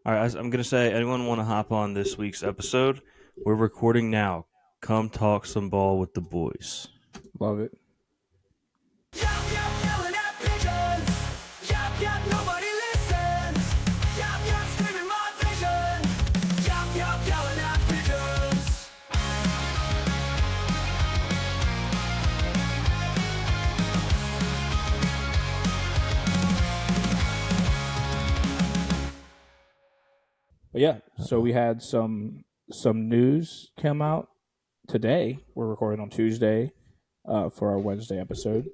All right, I'm going to say, anyone want to hop on this week's episode? We're recording now. Come talk some ball with the boys. Love it. Yap, yap, yelling at pigeons. Yap, yap, nobody listens. Yap, yap, screaming my vision. Yap, yap, yelling at pigeons. But yeah, so we had some news come out today. We're recording on Tuesday for our Wednesday episode.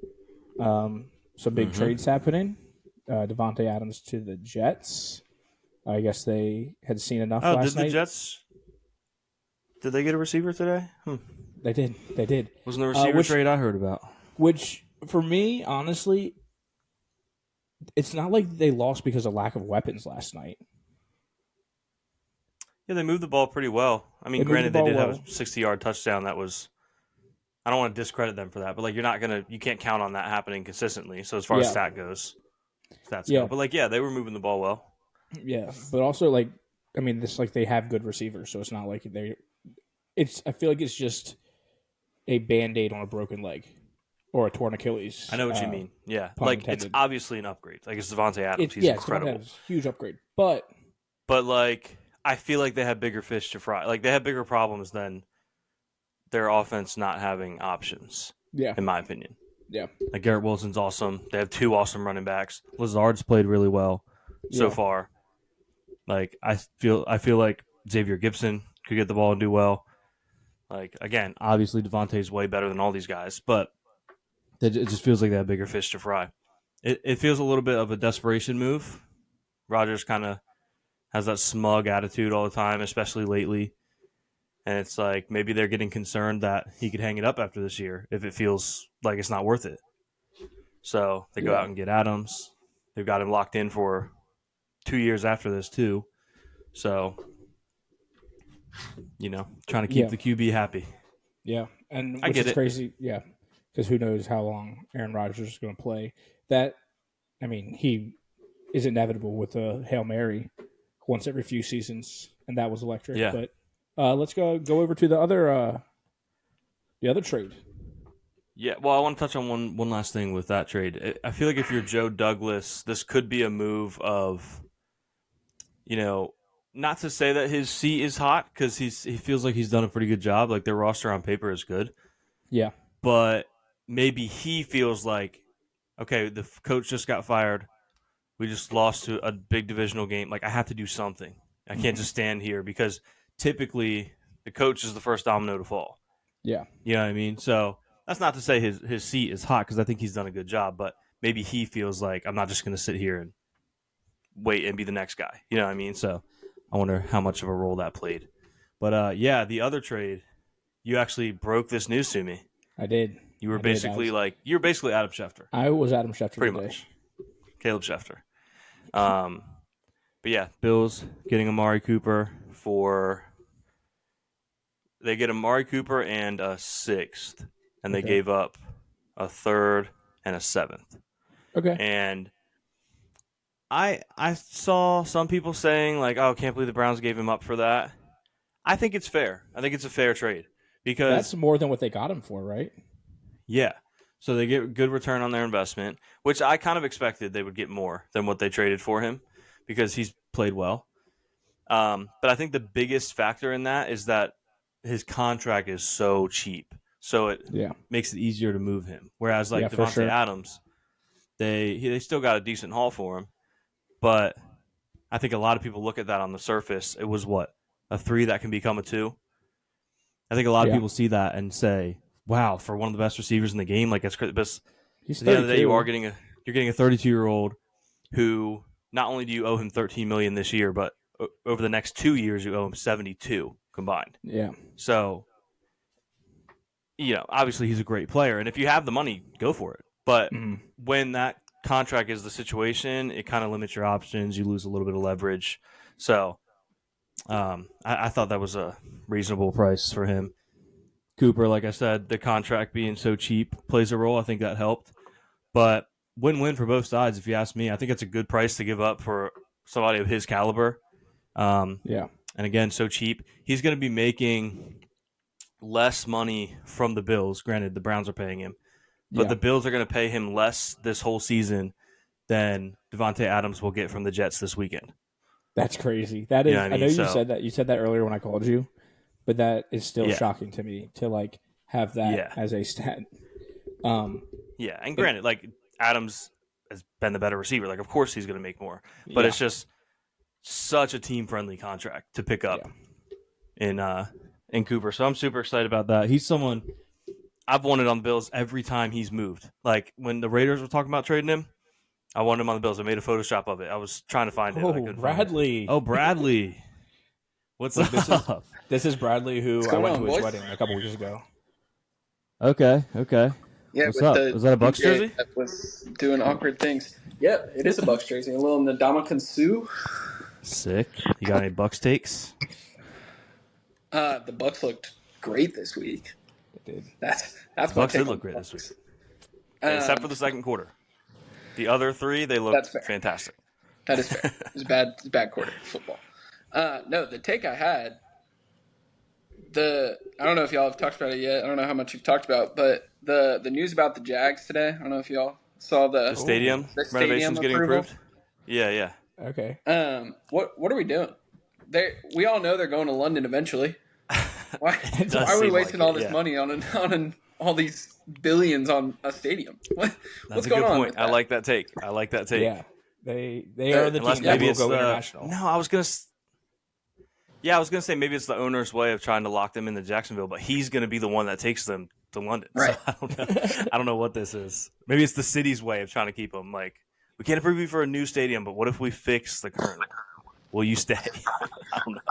Some big trades happening. Devontae Adams to the Jets. I guess they had seen enough last night. Did the Jets? Did they get a receiver today? They did. Wasn't the receiver trade I heard about? Which, for me, honestly, it's not like they lost because of lack of weapons last night. Yeah, they moved the ball pretty well. I mean, granted, they did have a 60-yard touchdown that was... I don't want to discredit them for that, but you can't count on that happening consistently. So as far as stats go. But they were moving the ball well. Yeah, but also they have good receivers, so it's not like I feel like it's just a Band-Aid on a broken leg or a torn Achilles. I know what you mean. Yeah, it's obviously an upgrade. It's Devontae Adams. He's incredible. Devontae Adams, huge upgrade. But I feel like they have bigger fish to fry. They have bigger problems than their offense not having options. Yeah, in my opinion. Yeah, Garrett Wilson's awesome. They have two awesome running backs. Lazard's played really well so far. I feel like Xavier Gibson could get the ball and do well. Again, obviously Devontae's way better than all these guys, but it just feels like they have bigger fish to fry. It feels a little bit of a desperation move. Rodgers kind of has that smug attitude all the time, especially lately. And it's maybe they're getting concerned that he could hang it up after this year if it feels like it's not worth it. So they go out and get Adams. They've got him locked in for 2 years after this too. So, trying to keep the QB happy. Yeah, and which is crazy. Yeah, because who knows how long Aaron Rodgers is going to play. He is inevitable with a Hail Mary once every few seasons, and that was electric. Yeah. But let's go over to the other trade. Yeah, well, I want to touch on one last thing with that trade. I feel like if you're Joe Douglas, this could be a move of, not to say that his seat is hot because he feels like he's done a pretty good job. Their roster on paper is good. Yeah. But maybe he feels like, okay, the coach just got fired. We just lost to a big divisional game. I have to do something. I can't just stand here because typically the coach is the first domino to fall. Yeah. You know what I mean? So that's not to say his seat is hot because I think he's done a good job, but maybe he feels like I'm not just going to sit here and wait and be the next guy. You know what I mean? So I wonder how much of a role that played. But the other trade, you actually broke this news to me. I did. You were basically Adam Schefter. I was Adam Schefter pretty today. Much. Caleb Schefter. But yeah, Bills getting Amari Cooper they get Amari Cooper and a 6th, and they gave up a 3rd and a 7th. Okay. And I saw some people saying can't believe the Browns gave him up for that. I think it's fair. I think it's a fair trade because that's more than what they got him for, right? Yeah. So they get good return on their investment, which I kind of expected they would get more than what they traded for him because he's played well. But I think the biggest factor in that is that his contract is so cheap. So it makes it easier to move him. Whereas Devontae Adams, they still got a decent haul for him. But I think a lot of people look at that on the surface. It was a 3 that can become a 2. I think a lot of people see that and say, wow, for one of the best receivers in the game, that's crazy. But at the end of the day, you're getting a 32-year-old who not only do you owe him $13 million this year, but over the next 2 years you owe him $72 combined. Yeah. So, obviously he's a great player, and if you have the money, go for it. But when that contract is the situation, it kind of limits your options. You lose a little bit of leverage. So, I thought that was a reasonable price for him. Cooper, like I said, the contract being so cheap plays a role. I think that helped. But win-win for both sides, if you ask me. I think it's a good price to give up for somebody of his caliber. Yeah. And again, so cheap. He's going to be making less money from the Bills. Granted, the Browns are paying him, but Yeah. the Bills are going to pay him less this whole season than Devontae Adams will get from the Jets this weekend. That's crazy. That You is. know what I I mean? know you So- said that. You said that earlier when I called you, but that is still Yeah. shocking to me to like have that Yeah. as a stat. Yeah, and granted, like Adams has been the better receiver. Like, of course he's going to make more, but Yeah. it's just such a team-friendly contract to pick up in Cooper. So I'm super excited about that. He's someone I've wanted on the Bills every time he's moved. Like when the Raiders were talking about trading him, I wanted him on the Bills. I made a Photoshop of it. I was trying to find it. But I couldn't find it. Bradley. Oh, Bradley. What's Look, up? This is Bradley, who What's I going went on, to his boys? wedding a couple weeks ago. Okay. Yeah, What's with up? the Was that a Bucks DJ jersey? that was doing awkward things. Yep, it is a Bucks jersey. A little Ndamukong Suh. Sick. You got any Bucks takes? The Bucks looked great this week. It did. That's my Bucks take did on look great Bucks. this week. Except for the second quarter. The other three, they looked That's fair. fantastic. That is fair. It was a bad quarter of football. No, the take I had. I don't know if y'all have talked about it yet. I don't know how much you've talked about, but the news about the Jags today. I don't know if y'all saw The stadium the stadium renovations getting approval. approved? Yeah. Okay. What are we doing? We all know they're going to London eventually. Why It does are we seem wasting like all it, this yeah. money on all these billions on a stadium? What's That's a going good on? point. with I that? like that take. Yeah. They are the Unless team that maybe will it's go the international. No, I was gonna. Yeah, I was gonna say maybe it's the owner's way of trying to lock them into Jacksonville, but he's gonna be the one that takes them to London. Right. So I don't know. I don't know what this is. Maybe it's the city's way of trying to keep them. Like, we can't approve you for a new stadium, but what if we fix the current one? Will you stay? I don't know.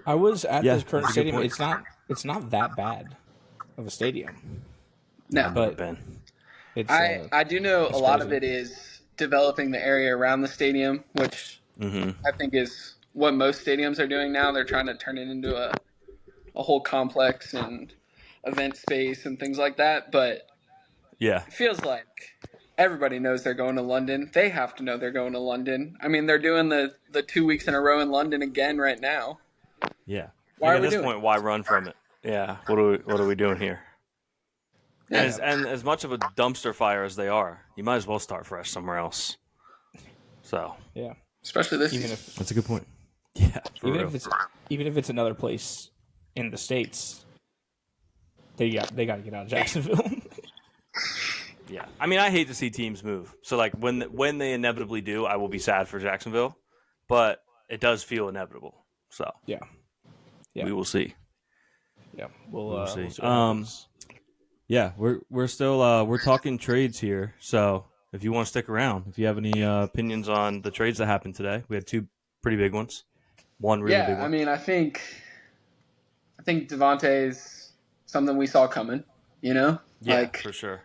I was at Yeah, this current that's a good stadium. point. It's not that bad of a stadium. No, But Ben. it's I do know a lot of crazy. it is developing the area around the stadium, which Mm-hmm. I think is what most stadiums are doing now. They're trying to turn it into a whole complex and event space and things like that. But Yeah. it feels like everybody knows they're going to London. They have to know they're going to London. I mean, they're doing the 2 weeks in a row in London again right now. Yeah. Why Like, are at we this doing point, why run from it? Yeah. What are we doing here? Yeah. And as much of a dumpster fire as they are, you might as well start fresh somewhere else. So yeah. Especially this Even season. if that's a good point. Yeah. For real. even if it's another place in the States, they got to get out of Jacksonville. Yeah, I mean, I hate to see teams move. So, like, when they inevitably do, I will be sad for Jacksonville, but it does feel inevitable. So, yeah. we will see. Yeah. We'll We'll see. what happens. Yeah, we're still we're talking trades here. So, if you want to stick around, if you have any opinions on the trades that happened today, we had two pretty big ones. One really big Yeah, one. I mean, I think Devontae is something we saw coming. You know, yeah, like for sure.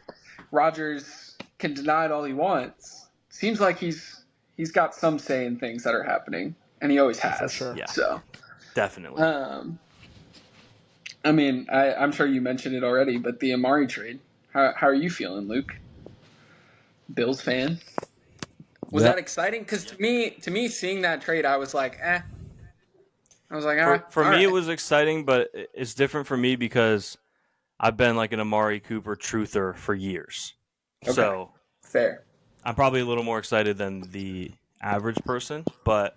Rodgers can deny it all he wants. Seems like he's got some say in things that are happening, and he always has. For sure. Yeah. So, Definitely. I mean, I'm sure you mentioned it already, but the Amari trade. How are you feeling, Luke? Bills fan. Was Yeah. that exciting? Because to me, seeing that trade, I was like, eh. I was like, ah. For all me, right. it was exciting, but it's different for me because I've been like an Amari Cooper truther for years. Okay. So Fair. I'm probably a little more excited than the average person, but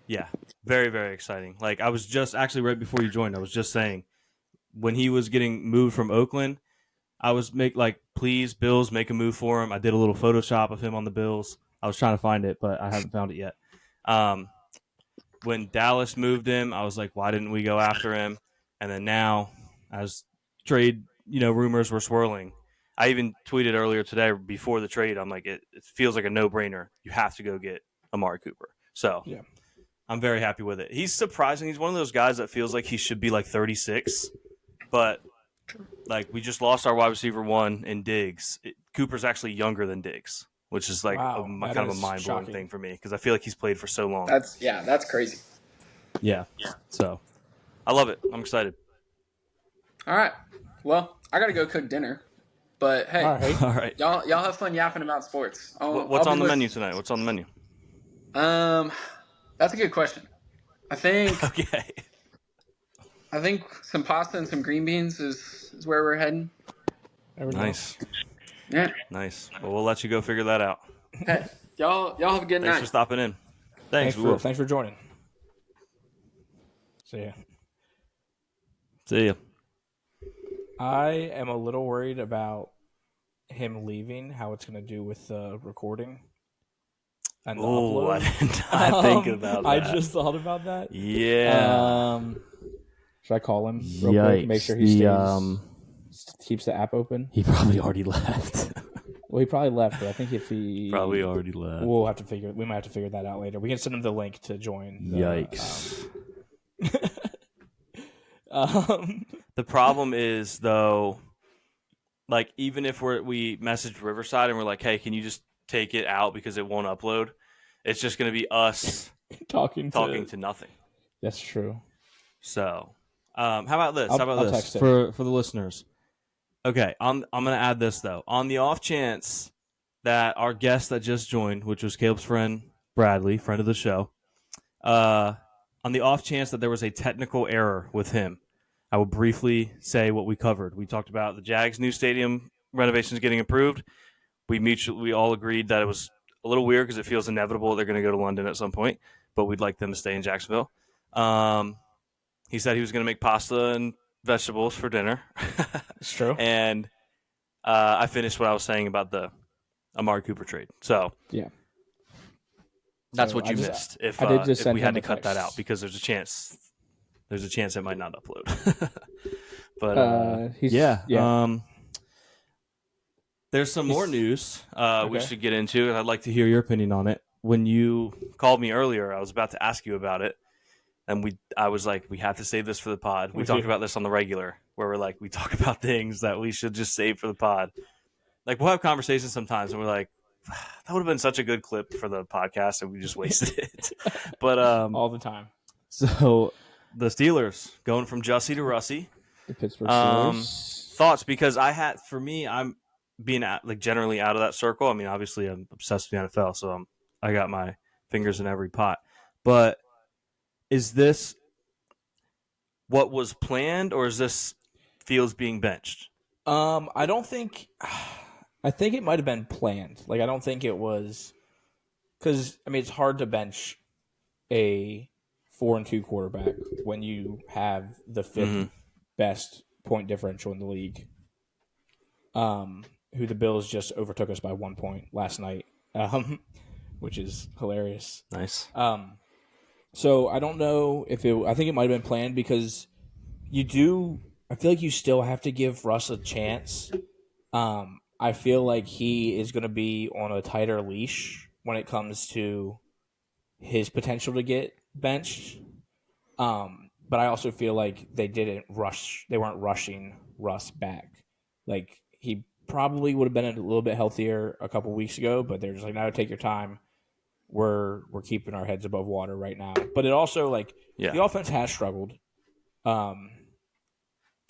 yeah, very, very exciting. Like, I was just actually right before you joined, I was just saying when he was getting moved from Oakland, I was please, Bills, make a move for him. I did a little Photoshop of him on the Bills. I was trying to find it, but I haven't found it yet. When Dallas moved him, I was like, why didn't we go after him? And then now, as trade rumors were swirling, I even tweeted earlier today before the trade, I'm like, it feels like a no-brainer. You have to go get Amari Cooper. So Yeah. I'm very happy with it. He's surprising. He's one of those guys that feels like he should be like 36, but like we just lost our wide receiver one in Diggs. Cooper's actually younger than Diggs, which is like Wow, kind that of a is mind-blowing shocking. thing for me because I feel like he's played for so long. That's crazy. Yeah. So I love it. I'm excited. All right. Well, I gotta go cook dinner, but hey, All right. All right. y'all have fun yapping about sports. What's I'll on be the menu listening. tonight? What's on the menu? That's a good question. I think Okay. some pasta and some green beans is where we're heading. There we go. Nice. Yeah. Nice. Well, we'll let you go figure that out. Hey, y'all have a good Thanks night. for stopping in. Thanks. We will. Thanks for joining. See ya. See ya. I am a little worried about him leaving, how it's going to do with the recording and the Oh, I upload. didn't I think about that. I just thought about that. Yeah. Should I call him real quick? Make sure he keeps the app open. He probably already left. Well, he probably left, but I think if he Probably already left. we might have to figure that out later. We can send him the link to join. Yikes. The The problem is, though, like, even if we message Riverside and we're like, hey, can you just take it out because it won't upload? It's just going to be us talking to nothing. That's true. So, how about this? I'll text him. For the listeners? Okay, I'm going to add this, though. On the off chance that our guest that just joined, which was Caleb's friend, Bradley, friend of the show, on the off chance that there was a technical error with him, I will briefly say what we covered. We talked about the Jags' new stadium renovations getting approved. We all agreed that it was a little weird because it feels inevitable they're going to go to London at some point, but we'd like them to stay in Jacksonville. He said he was going to make pasta and vegetables for dinner. It's true. And I finished what I was saying about the Amari Cooper trade. So yeah, that's So what you I missed. If send we had him to a cut that text. out, because there's a chance it might not upload. But there's some more news we Okay. should get into, and I'd like to hear your opinion on it. When you called me earlier, I was about to ask you about it, and I was like, we have to save this for the pod. We talked about this on the regular, where we're like, we talk about things that we should just save for the pod. Like, we'll have conversations sometimes, and we're like, that would have been such a good clip for the podcast, and we just wasted it. But all the time. so the Steelers going from Jussie to Russie. The Pittsburgh Steelers. Thoughts? Because I'm being generally out of that circle. I mean, obviously, I'm obsessed with the NFL, so I got my fingers in every pot. But is this what was planned, or is this Fields being benched? I don't think. I think it might have been planned. Like, I don't think it was, because I mean, it's hard to bench a 4-2 quarterback when you have the fifth best point differential in the league. Who the Bills just overtook us by 1 point last night, which is hilarious. Nice. So I don't know if it. I think it might have been planned because you do. I feel like you still have to give Russ a chance. I feel like he is going to be on a tighter leash when it comes to his potential to get benched. But I also feel like they didn't rush. They weren't rushing Russ back. Like, he probably would have been a little bit healthier a couple weeks ago, but they're just like, no, take your time. We're keeping our heads above water right now. But it also, the offense has struggled.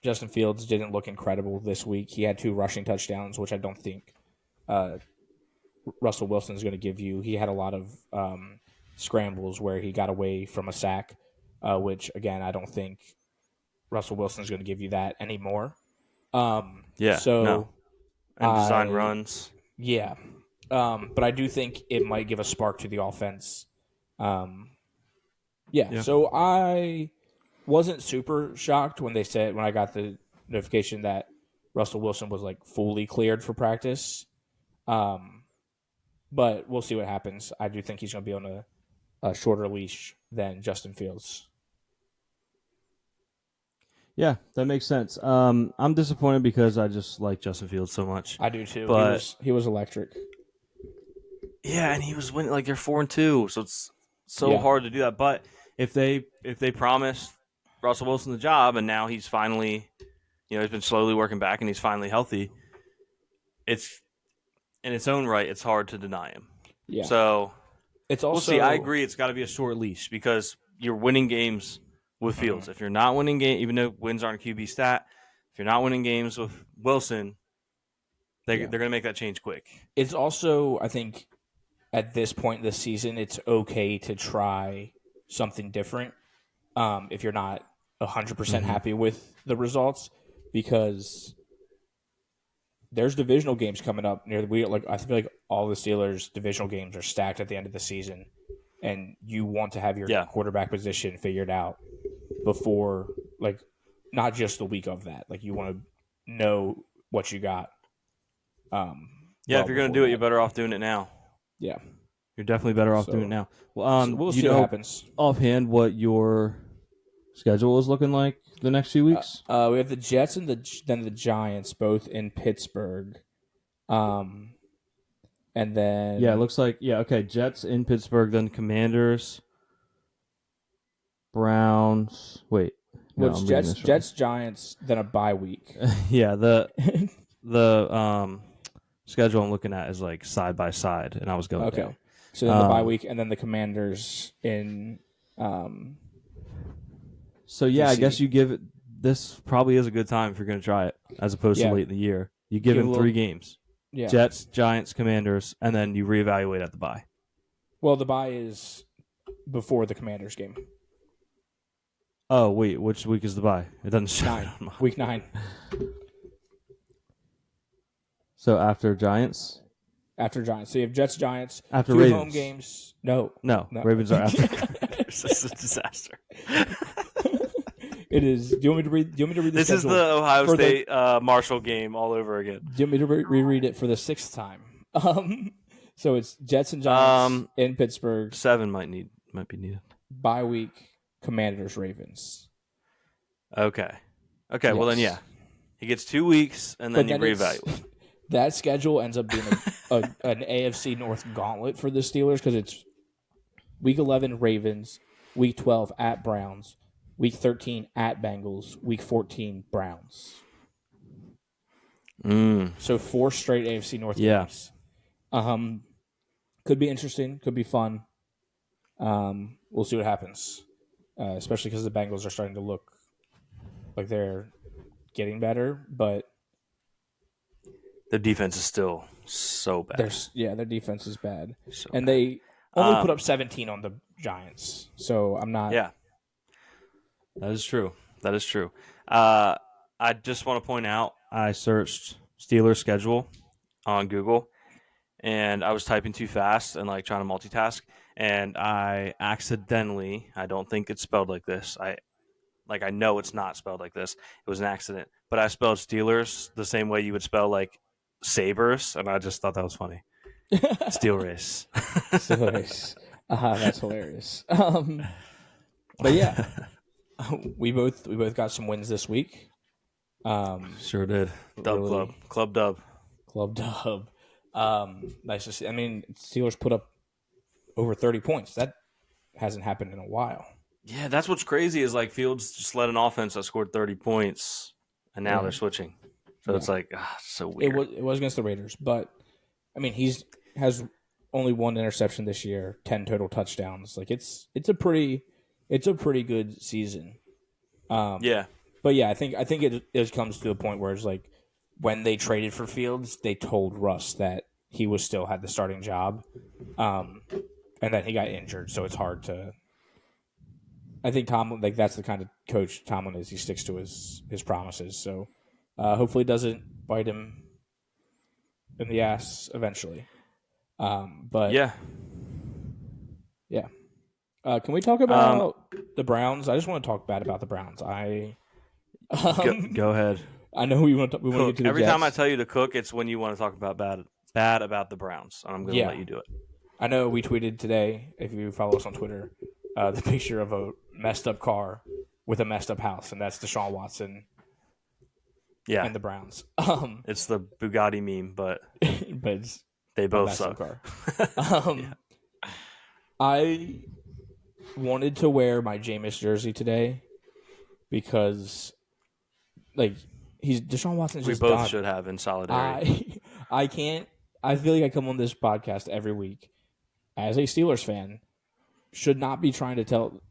Justin Fields didn't look incredible this week. He had 2 rushing touchdowns, which I don't think Russell Wilson is going to give you. He had a lot of scrambles where he got away from a sack, which, again, I don't think Russell Wilson is going to give you that anymore. And So design runs. Yeah. But I do think it might give a spark to the offense. So I wasn't super shocked when I got the notification that Russell Wilson was fully cleared for practice. But we'll see what happens. I do think he's going to be on a shorter leash than Justin Fields. Yeah, that makes sense. I'm disappointed because I just like Justin Fields so much. I do too. But he was electric. Yeah, and he was winning. They're 4-2, so it's so hard to do that. But if they promised Russell Wilson the job, and now he's finally, he's been slowly working back, and he's finally healthy. It's in its own right. It's hard to deny him. Yeah. So it's also. We'll see. I agree. It's got to be a short leash because you're winning games with Fields. If you're not winning games, even though wins aren't a QB stat, if you're not winning games with Wilson, they're going to make that change quick. It's also, I think, at this point in the season, it's okay to try something different. if you're not 100% happy with the results, because there's divisional games coming up near the week. Like I feel like all the Steelers divisional games are stacked at the end of the season, and you want to have your quarterback position figured out before, like, not just the week of that. Like you want to know what you got. If you're going to do it, you're better off doing it now. Yeah. You're definitely better off doing it now. Well, so we'll see what happens. Offhand, what your schedule is looking like the next few weeks? We have the Jets and then the Giants, both in Pittsburgh. And then it looks like Jets in Pittsburgh, then Commanders, Browns. Wait, no, it's Jets, Giants, then a bye week. The schedule I'm looking at is like side by side, and I was going down. So then the bye week, and then the Commanders in. I guess you give it. This probably is a good time if you're going to try it, as opposed to late in the year. You give him 3 games: Jets, Giants, Commanders, and then you reevaluate at the bye. Well, the bye is before the Commanders game. Oh wait, which week is the bye? It doesn't show. Week 9. So after Giants. After Giants. So you have Jets, Giants. After 2 Ravens. Home games. No. Ravens are after. This is a disaster. It is. Do you want me to read this is the Ohio State Marshall game all over again. Do you want me to reread it for the 6th time? So it's Jets and Giants in Pittsburgh. 7 might be needed. Bye week, Commanders, Ravens. Okay. Well then, he gets 2 weeks, and then you reevaluate. That schedule ends up being an AFC North gauntlet for the Steelers because it's Week 11 Ravens, Week 12 at Browns, Week 13 at Bengals, Week 14 Browns. So 4 straight AFC North games. Could be interesting. Could be fun. We'll see what happens, especially because the Bengals are starting to look like they're getting better, but their defense is still so bad. Their defense is bad. And they only put up 17 on the Giants. So I'm not... Yeah. That is true. I just want to point out, I searched Steelers schedule on Google, and I was typing too fast and like trying to multitask, and I accidentally, I don't think it's spelled like this. I know it's not spelled like this. It was an accident. But I spelled Steelers the same way you would spell like Sabres, and I just thought that was funny. Steel race. Steel race. That's hilarious. But yeah, we both got some wins this week. Sure did. Club dub. Nice to see. I mean, Steelers put up over 30 points. That hasn't happened in a while. Yeah, that's what's crazy is like Fields just led an offense that scored 30 points, and now they're switching. So it's like, so weird. It was against the Raiders, but I mean, has only 1 interception this year, 10 total touchdowns. Like it's a pretty good season. But yeah, I think it comes to a point where it's like when they traded for Fields, they told Russ that he still had the starting job, and then he got injured, so it's hard to. I think Tomlin, like that's the kind of coach Tomlin is. He sticks to his promises. So hopefully it doesn't bite him in the ass eventually. But yeah. Can we talk about the Browns? I just want to talk bad about the Browns. Go ahead. I know we want to get to the Every Jets. time I tell you to cook, it's when you want to talk about bad about the Browns. And I'm going to let you do it. I know we tweeted today, if you follow us on Twitter, the picture of a messed up car with a messed up house, and that's Deshaun Watson and the Browns. It's the Bugatti meme, but they both suck. Car. I wanted to wear my Jameis jersey today because, like, Deshaun Watson's just we both done. should have in solidarity. I can't. I feel like I come on this podcast every week as a Steelers fan, should not be trying to tell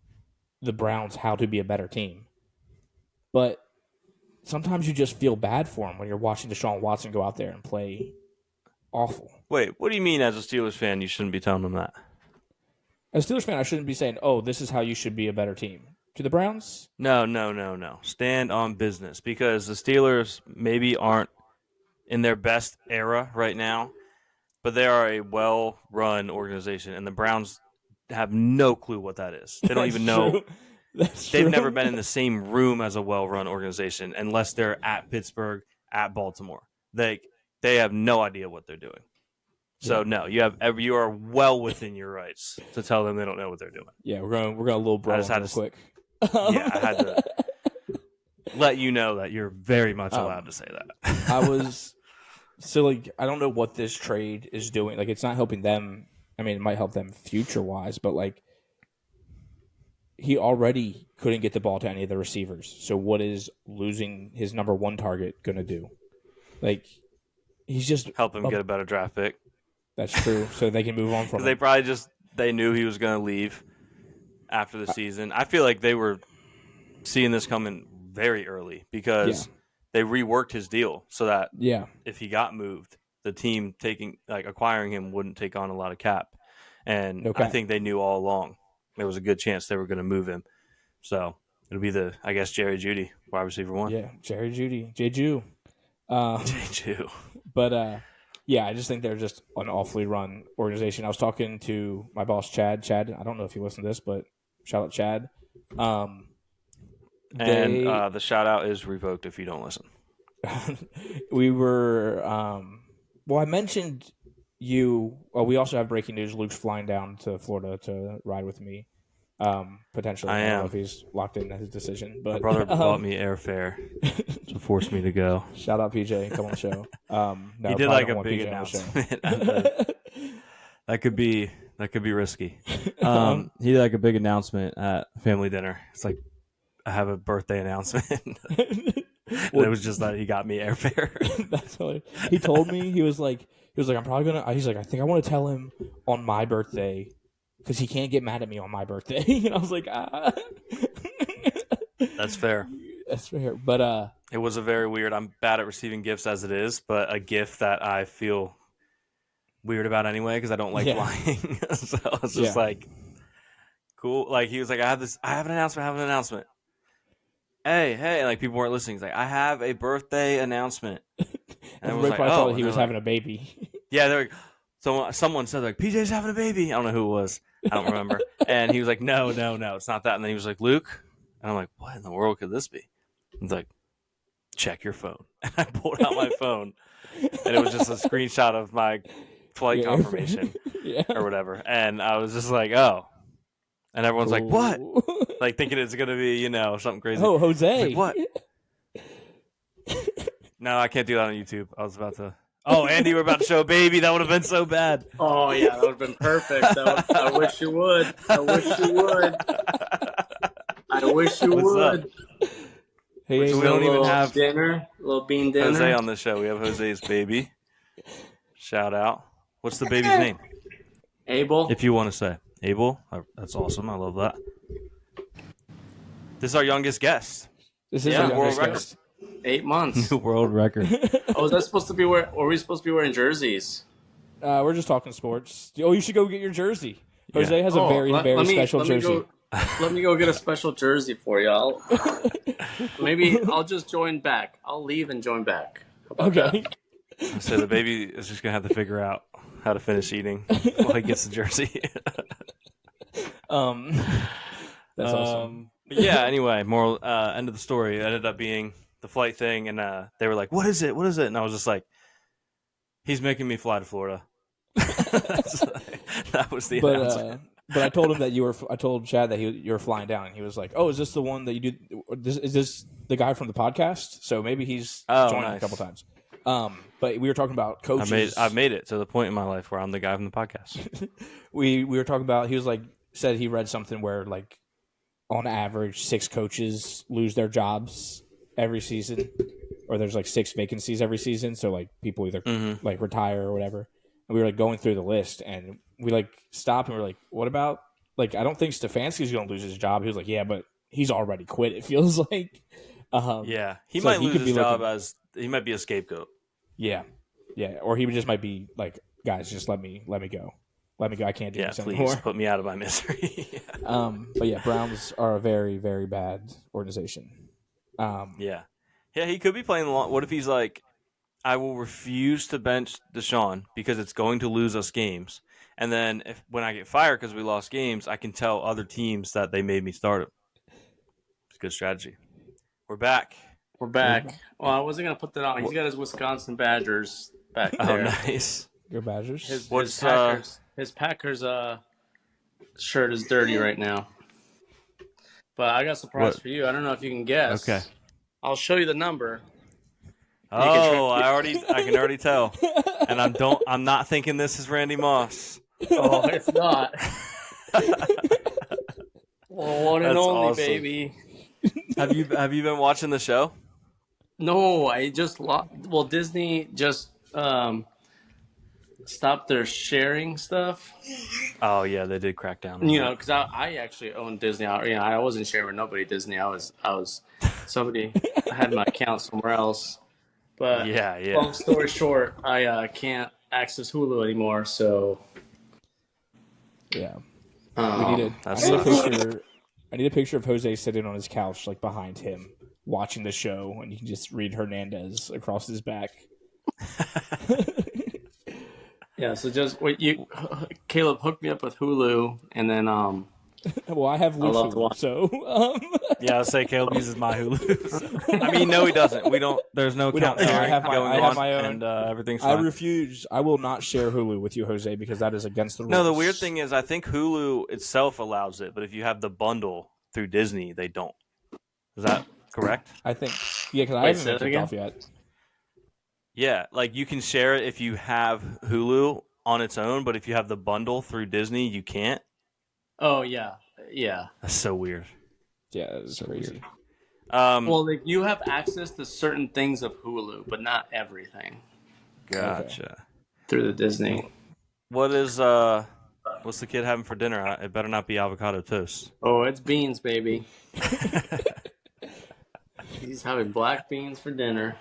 the Browns how to be a better team. But sometimes you just feel bad for him when you're watching Deshaun Watson go out there and play awful. Wait, what do you mean as a Steelers fan, you shouldn't be telling them that? As a Steelers fan, I shouldn't be saying, oh, this is how you should be a better team. to the Browns? No. Stand on business because the Steelers maybe aren't in their best era right now, but they are a well-run organization, and the Browns have no clue what that is. They don't That's even know. true. That's They've true. never been in the same room as a well-run organization unless they're at Pittsburgh, at Baltimore. They have no idea what they're doing. So no, you are well within your rights to tell them they don't know what they're doing. Yeah, we're going a little bro just had real to- quick. Yeah, I had to let you know that you're very much allowed to say that. I was so like I don't know what this trade is doing. Like it's not helping them. I mean, it might help them future wise, but like he already couldn't get the ball to any of the receivers. So what is losing his number one target going to do? Like he's just Help him get a better draft pick. That's true. So they can move on from Because they him. probably they knew he was going to leave after the season. I feel like they were seeing this coming very early because they reworked his deal so that if he got moved, the team acquiring him wouldn't take on a lot of cap. And I think they knew all along there was a good chance they were going to move him. So it'll be Jerry Jeudy, wide receiver 1. Yeah, Jerry Jeudy, J-Jew. J-Jew. But I just think they're just an awfully run organization. I was talking to my boss, Chad. Chad, I don't know if you listen to this, but shout out Chad. The shout out is revoked if you don't listen. We were, I mentioned you. Well, we also have breaking news. Luke's flying down to Florida to ride with me. Potentially, I don't know if he's locked in his decision. But my brother bought me airfare to force me to go. Shout out PJ, come on the show. No, he did a big announcement. That could be risky. He did a big announcement at family dinner. It's like I have a birthday announcement. It was just that he got me airfare. That's hilarious. He told me he was like I'm probably gonna. He's like I think I want to tell him on my birthday because he can't get mad at me on my birthday. And I was like That's fair. That's fair. But it was a very weird. I'm bad at receiving gifts as it is, but a gift that I feel weird about anyway because I don't like flying. So it's just cool. Like he was like, I have an announcement. Hey, like people weren't listening. He's like, I have a birthday announcement. And everybody probably thought he was having a baby. Yeah, they're like, someone said like PJ's having a baby. I don't know who it was. I don't remember. And he was like, no, it's not that. And then he was like, Luke. And I'm like, what in the world could this be? He's like, check your phone. And I pulled out my phone, and it was just a screenshot of my flight confirmation or whatever. And I was just like, oh. And everyone's like, what? Like thinking it's going to be, something crazy. Oh, Jose. Like, what? No, I can't do that on YouTube. I was about to. Oh, Andy, we're about to show a baby. That would have been so bad. Oh, yeah, that would have been perfect. I wish you would. I wish you would. Hey, we don't even have dinner, a little bean dinner. Jose on the show. We have Jose's baby. Shout out. What's the baby's name? Abel. If you want to say. Abel? That's awesome. I love that. This is our youngest guest. This is our world youngest record. guest. 8 months. New world record. Oh, is that supposed to be where? Or are we supposed to be wearing jerseys? We're just talking sports. Oh, you should go get your jersey. Jose has a very special jersey. Let me go get a special jersey for y'all. Maybe I'll just join back. I'll leave and join back. Okay. So the baby is just gonna have to figure out how to finish eating while he gets the jersey. That's awesome. But yeah. Anyway, moral end of the story. It ended up being the flight thing, and they were like, "What is it? What is it?" And I was just like, "He's making me fly to Florida." That was the announcement. But I told him that I told Chad that you were flying down, and he was like, "Oh, is this the one that you do? Is this the guy from the podcast?" So maybe he's joined a couple times. But we were talking about coaches. I've made it to the point in my life where I'm the guy from the podcast. we were talking about. He was like said he read something where like on average 6 coaches lose their jobs every season, or there's like 6 vacancies every season. So like people either like retire or whatever. And we were like going through the list, and we like stopped and we are like, what about like I don't think Stefanski's going to lose his job. He was like, yeah, but he's already quit. It feels like. Yeah, he might lose his job as he might be a scapegoat. Yeah, or he just might be like, guys, just let me go. let me go. I can't do Yeah, this please anymore. put me out of my misery. But yeah, Browns are a very, very bad organization. Yeah. Yeah, he could be playing long. What if he's like, I will refuse to bench Deshaun because it's going to lose us games. And then when I get fired because we lost games, I can tell other teams that they made me start him. It's a good strategy. We're back. We're back. Well, I wasn't gonna put that on. He's got his Wisconsin Badgers back Oh, there. nice. Go Badgers. His Packers. His Packers shirt is dirty right now. But I got a surprise What? for you. I don't know if you can guess. Okay. I'll show you the number. Oh, I can already tell. And I'm not thinking this is Randy Moss. Oh, it's not. Well, one and That's only, awesome. baby. Have you been watching the show? No, I just well, Disney just stopped their sharing stuff. Oh yeah, they did crack down on You that. know, because I actually own Disney. I wasn't sharing with nobody Disney. I was somebody. I had my account somewhere else. But Yeah. long story short, I can't access Hulu anymore. So Yeah. um, I need a picture of Jose sitting on his couch, like behind him, watching the show, and you can just read Hernandez across his back. yeah. So just wait. Caleb hooked me up with Hulu, and then Well, I have I love Hulu, to watch. so Yeah, I'll say Caleb uses my Hulu. I mean, no, he doesn't. We don't. There's no We count don't. No, sharing I have my own. and everything's I fine. refuse. I will not share Hulu with you, Jose, because that is against the rules. No, the weird thing is, I think Hulu itself allows it, but if you have the bundle through Disney, they don't. Is that correct? I think, yeah, because I Wait, haven't say been that kicked again? off yet. Yeah, like you can share it if you have Hulu on its own, but if you have the bundle through Disney, you can't. Oh yeah. That's so weird. Yeah, it's crazy. Well, like you have access to certain things of Hulu, but not everything Gotcha. through the Disney. What is what's the kid having for dinner? It better not be avocado toast. Oh, it's beans, baby. He's having black beans for dinner.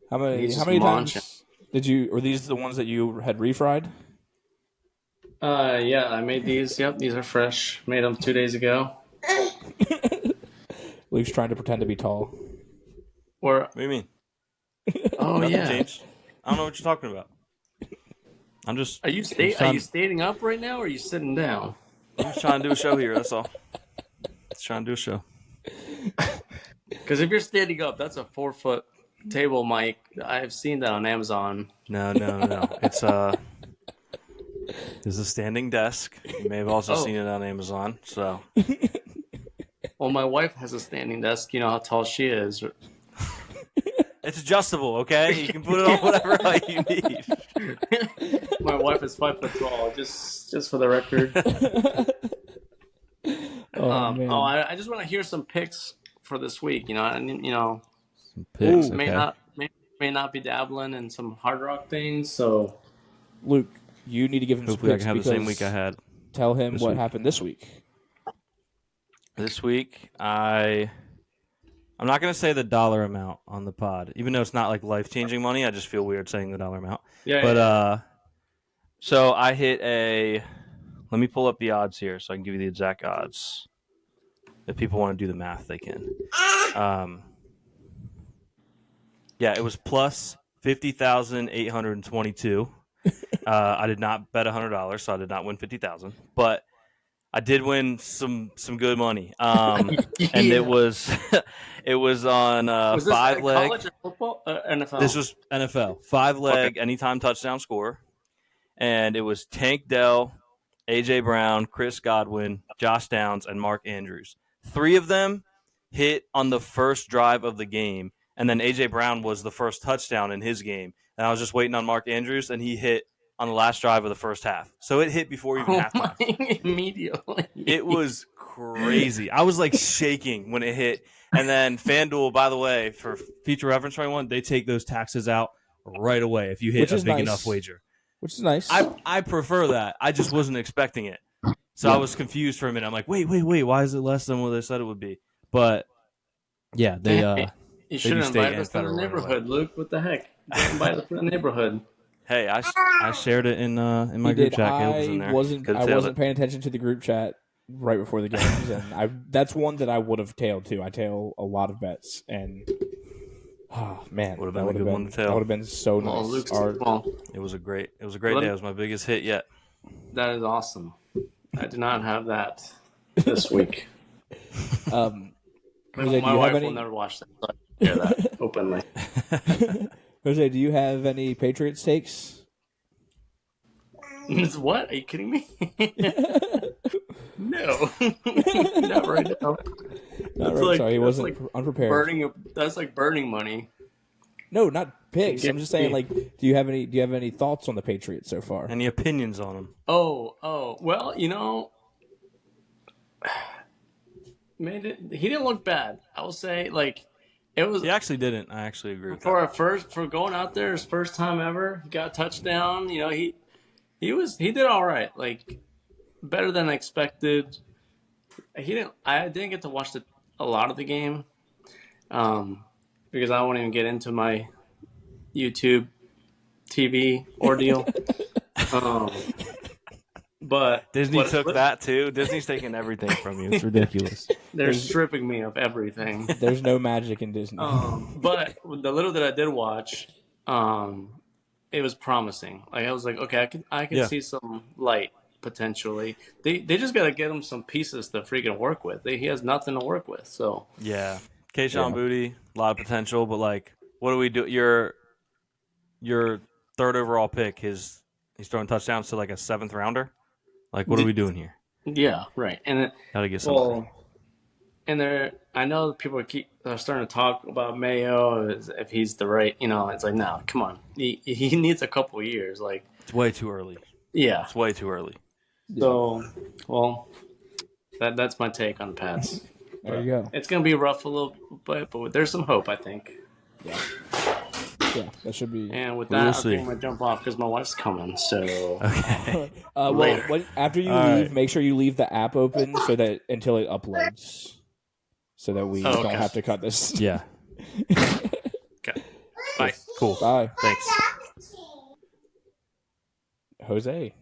How many He's just times munching. did you? Were these the ones that you had refried? Yeah, I made these. Yep, these are fresh. Made them 2 days ago. Luke's trying to pretend to be tall. Or What do you mean? oh Nothing yeah. changed. I don't know what you're talking about. I'm just Are you standing up right now, or are you sitting down? I'm just trying to do a show here. That's all. Just trying to do a show. Because if you're standing up, that's a 4-foot table mic. I've seen that on Amazon. No. It's a standing desk. You may have also Oh. seen it on Amazon. So Well, my wife has a standing desk. You know how tall she is. it's adjustable. Okay, you can put it on whatever height you need. My wife is 5 foot tall. Just for the record. Man. I just want to hear some picks for this week. You know, and Pigs, may not be dabbling in some hard rock things. So Luke, you need to give him some Hopefully, I picks can have the same because week I had tell him this what week. happened this week. this week. I'm not going to say the dollar amount on the pod, even though it's not like life changing money. I just feel weird saying the dollar amount. yeah. But so I hit a. Let me pull up the odds here so I can give you the exact odds. If people want to do the math, they can. Yeah, it was plus 50,822. I did not bet $100, so I did not win 50,000. But I did win some good money. And it was on was this 5-leg. college or football? NFL. This was NFL 5-leg anytime touchdown score, and it was Tank Dell, AJ Brown, Chris Godwin, Josh Downs, and Mark Andrews. 3 of them hit on the first drive of the game, and then AJ Brown was the first touchdown in his game. And I was just waiting on Mark Andrews, and he hit on the last drive of the first half. So it hit before even halftime. Immediately. It was crazy. I was like shaking when it hit. And then FanDuel, by the way, for future reference for anyone, they take those taxes out right away if you hit Which a is big nice. enough wager. Which is nice. I prefer that. I just wasn't expecting it. So I was confused for a minute. I'm like, wait. Why is it less than what they said it would be? But yeah, they You should have do state invited and us to the federal right away. neighborhood, Luke. What the heck? Invite us to the neighborhood. Hey, I shared it in my He group did. chat. Caleb was in I there. wasn't. Could've I tailed wasn't it. paying attention to the group chat right before the games, and that's one that I would have tailed too. I tail a lot of bets, and oh man, Would've that been a would have good one been to tail. that would have been so Well, nice. Luke's Our, It was a great day. Let It me- was my biggest hit yet. that is awesome. I did not have that this week. Jose, My do you have wife any? will never watch that. So I share that openly. Jose, do you have any Patriots takes? What? Are you kidding me? No, not right now. That's like Sorry, he that's wasn't like unprepared. That's like burning money. No, not picks. I'm just saying, Guarantee. like, do you have any thoughts on the Patriots so far? Any opinions on him? Oh. Well, he didn't look bad. I will say, like, it was He actually didn't. I actually agree with for that. for going out there his first time ever. He got a touchdown. He did all right. Like better than expected. I didn't get to watch a lot of the game, because I won't even get into my YouTube TV ordeal. But Disney what- took that too. Disney's taking everything from you. It's ridiculous. They're stripping me of everything. There's no magic in Disney. But the little that I did watch, it was promising. Like I was like, okay, I can Yeah. see some light potentially. They just got to get him some pieces to freaking work with. He has nothing to work with. So Yeah. Keyshawn Yeah. Booty, a lot of potential, but like, what do we do? Your third overall pick, he's throwing touchdowns to like a 7th rounder. Like, what are we doing here? yeah, right. And Gotta get somebody. well, and I know people are starting to talk about Mayo if he's the right. It's like, no, come on. He needs a couple years. Like, It's way too early. yeah. It's way too early. So, well, that's my take on Pats. There you go. It's gonna be rough a little bit, but there's some hope, I think. Yeah, that should be. And with We will that, I see. think I'm gonna jump off because my wife's coming. So, Okay. Well, later. after you All leave, right. make sure you leave the app open so that until it uploads, so that we don't okay. have to cut this. Yeah. okay, bye. Cool. Bye, Thanks. Jose.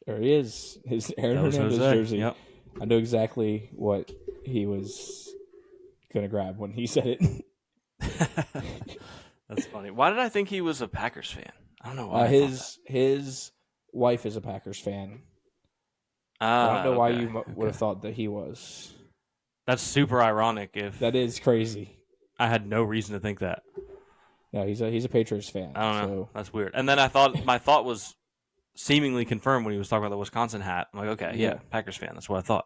There he is. His Aaron That was Hernandez Jose. jersey. Yep. I know exactly what he was gonna grab when he said it. That's funny. Why did I think he was a Packers fan? I don't know why. I thought His wife is a Packers fan. that. I don't know why Okay, you would have thought that he was. That's super ironic. If That is crazy. I had no reason to think that. No, he's a Patriots fan. I don't know. So, That's weird. And then my thought was seemingly confirmed when he was talking about the Wisconsin hat. I'm like, okay, yeah, Packers fan. That's what I thought.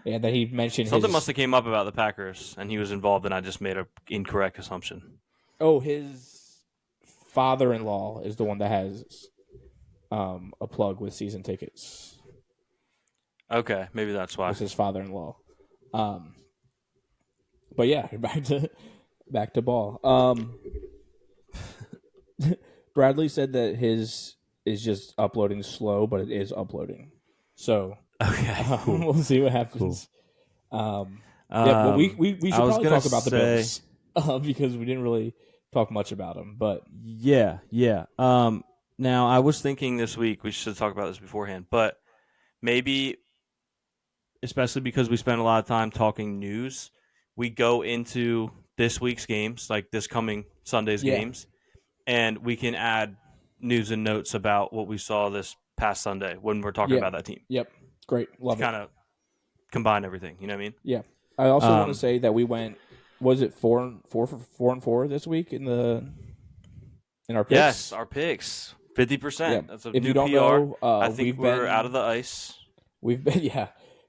and then he mentioned Something must have came up about the Packers, and he was involved, and I just made an incorrect assumption. Oh, his father-in-law is the one that has a plug with season tickets. Okay, maybe that's why. It's his father-in-law. But yeah, back to ball. Bradley said that his is just uploading slow, but it is uploading. So Okay, we'll see what happens. Yeah, well, we should I was probably gonna talk about the say- Bills because we didn't really talk much about them. But Yeah. Now, I was thinking this week, we should talk about this beforehand, but maybe, especially because we spent a lot of time talking news, we go into this week's games, like this coming Sunday's Yeah. games, and we can add news and notes about what we saw this past Sunday when we're talking Yeah. about that team. yep, great, love it. Kind of combine everything, you know what I mean? Yeah, I also want Um, to say that we went. Was it 4-4 this week in our picks? Yes, our picks. 50%. Yeah. That's a If new you don't PR. know, I think we've we're been out of the ice. We've been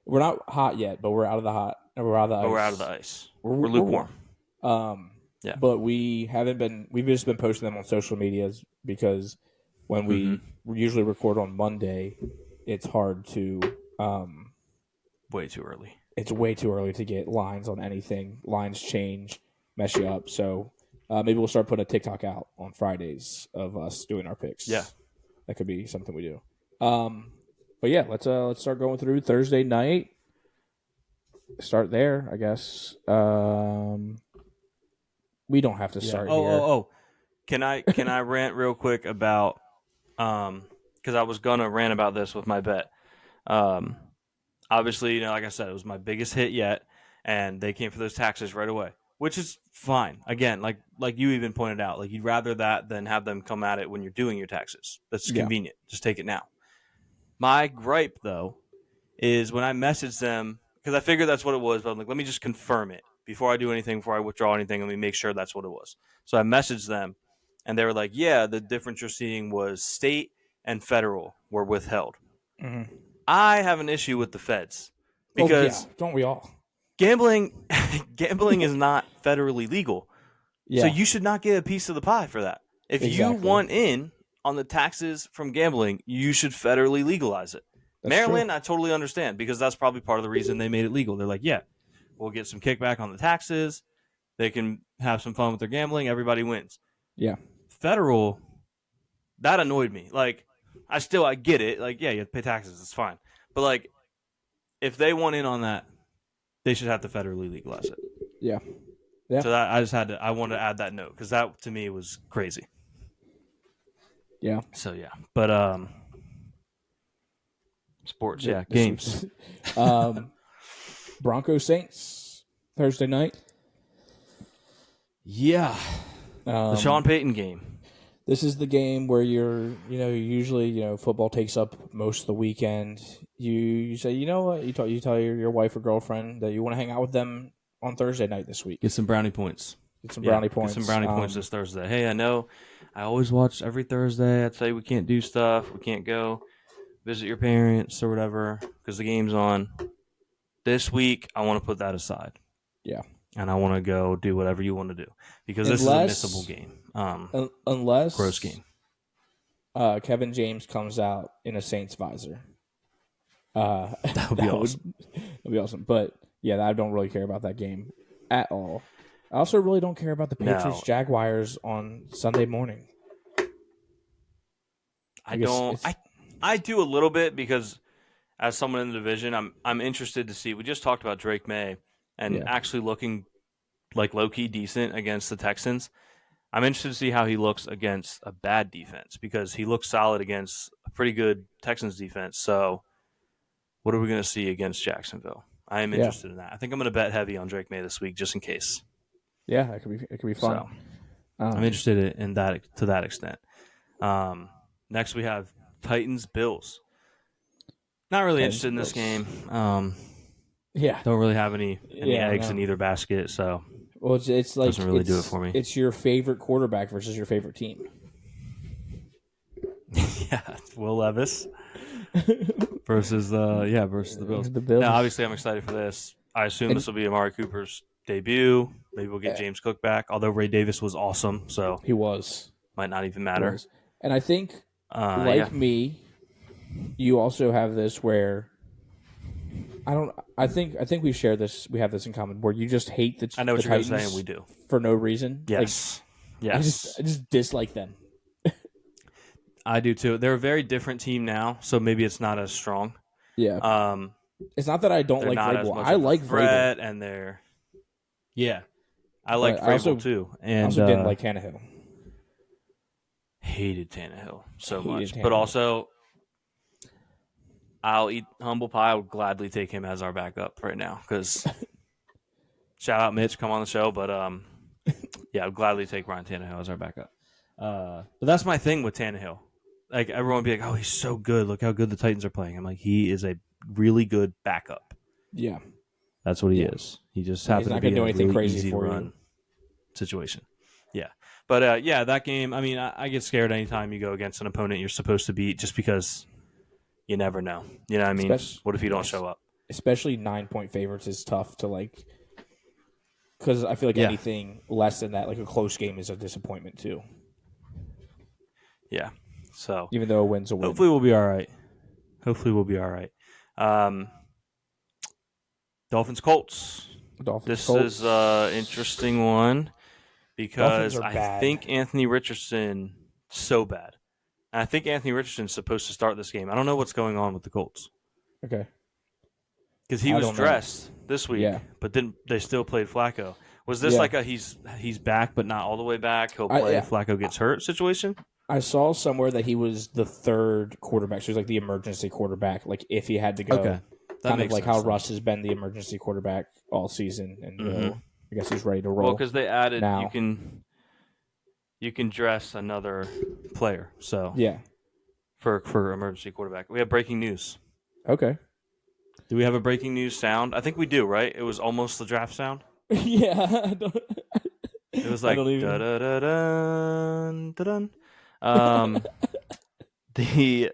we're not hot yet, but we're out of the hot. We're out of the ice. But we're out of the ice. We're- We're we're lukewarm. Yeah. But we haven't been. We've just been posting them on social medias because when we usually record on Monday, it's hard to. Way too early. It's way too early to get lines on anything. Lines change, mess you up. So maybe we'll start putting a TikTok out on Fridays of us doing our picks. Yeah. that could be something we do. But yeah, let's start going through Thursday night. Start there, I guess. We don't have to start here. Oh. Can I rant real quick about because I was gonna rant about this with my bet. Um, obviously, like I said, it was my biggest hit yet, and they came for those taxes right away, which is fine. Again, like you even pointed out, like you'd rather that than have them come at it when you're doing your taxes. That's Yeah. convenient. Just take it now. My gripe though is when I messaged them because I figured that's what it was, but I'm like, let me just confirm it before I do anything, before I withdraw anything. Let me make sure that's what it was. So I messaged them, and they were like, yeah, the difference you're seeing was state and federal were withheld. Mm-hmm. I have an issue with the feds Oh yeah, because don't we all? gambling is not federally legal. Yeah. So you should not get a piece of the pie for that. If you Exactly. want in on the taxes from gambling, you should federally legalize it. That's Maryland, true. I totally understand because that's probably part of the reason they made it legal. They're like, yeah, we'll get some kickback on the taxes. They can have some fun with their gambling. Everybody wins. Yeah. Federal, that annoyed me. Like, I get it. Like, yeah, you have to pay taxes. It's fine. But, like, if they want in on that, they should have to federally legalize it. Yeah. Yeah. So that I wanted to add that note because that to me was crazy. Yeah. So yeah, but sports, yeah, games. Broncos Saints Thursday night. Yeah, the Sean Payton game. This is the game where usually football takes up most of the weekend. You say, you know what, you tell your wife or girlfriend that you want to hang out with them on Thursday night this week. Get some brownie points. Get some brownie points. Get some brownie points this Thursday. Hey, I know I always watch every Thursday. I'd say we can't do stuff. We can't go visit your parents or whatever because the game's on. This week, I want to put that aside. Yeah. And I want to go do whatever you want to do because this is a missable game. Unless gross game. Kevin James comes out in a Saints visor. That would be awesome. That'd be awesome. But yeah, I don't really care about that game at all. I also really don't care about the Patriots Jaguars on Sunday morning. I do a little bit because as someone in the division, I'm interested to see. We just talked about Drake May and actually looking like low-key decent against the Texans. I'm interested to see how he looks against a bad defense because he looks solid against a pretty good Texans defense. So what are we going to see against Jacksonville? I am interested in that. I think I'm going to bet heavy on Drake May this week just in case. Yeah, it could be fun. So, I'm interested in that to that extent. Next we have Titans Bills. Not really interested in this game. Don't really have any eggs in either basket, so it's like doesn't really do it for me. It's your favorite quarterback versus your favorite team. Yeah, Will Levis versus the Bills. The Bills. Now, obviously, I'm excited for this. I assume this will be Amari Cooper's debut. Maybe we'll get James Cook back. Although Ray Davis was awesome, so he was might not even matter. And I think, me, you also have this where I think we share this. We have this in common where you just hate the. I know what the you're going to Titans say, and we do for no reason. Yes, yes. I just dislike them. I do too. They're a very different team now, so maybe it's not as strong. Yeah. It's not that I don't like Vrabel. I like Vrabel, Vrabel, and they're I like Vrabel too. And I also didn't like Tannehill. Hated Tannehill so much, but also I'll eat humble pie. I would gladly take him as our backup right now because shout out Mitch, come on the show. But I'd gladly take Ryan Tannehill as our backup. But that's my thing with Tannehill. Like everyone would be like, "Oh, he's so good. Look how good the Titans are playing." I'm like, he is a really good backup. Yeah, that's what he is. He just happens to be do a anything really crazy easy for run you. Situation. Yeah, but that game. I mean, I get scared anytime you go against an opponent you're supposed to beat, just because you never know. You know what I mean? What if you don't show up? Especially 9-point favorites is tough to like, because I feel like anything less than that, like a close game, is a disappointment too. Yeah. So even though a win's a win, hopefully we'll be all right. Dolphins Colts. This is an interesting one because I think Anthony Richardson so bad. And I think Anthony Richardson's supposed to start this game. I don't know what's going on with the Colts. Okay. Because he was dressed this week, but they still played Flacco. Was this like a he's back but not all the way back? He'll play if Flacco gets hurt situation? I saw somewhere that he was the third quarterback. So he's like the emergency quarterback. Like if he had to go, Okay. That kind of makes like sense how then. Russ has been the emergency quarterback all season, and Mhm. I guess he's ready to roll. Well, because they added now. you can dress another player. So Yeah. for emergency quarterback, we have breaking news. Okay. Do we have a breaking news sound? I think we do, right? It was almost the draft sound. Yeah. It was I like don't da even. da da dun da dun. The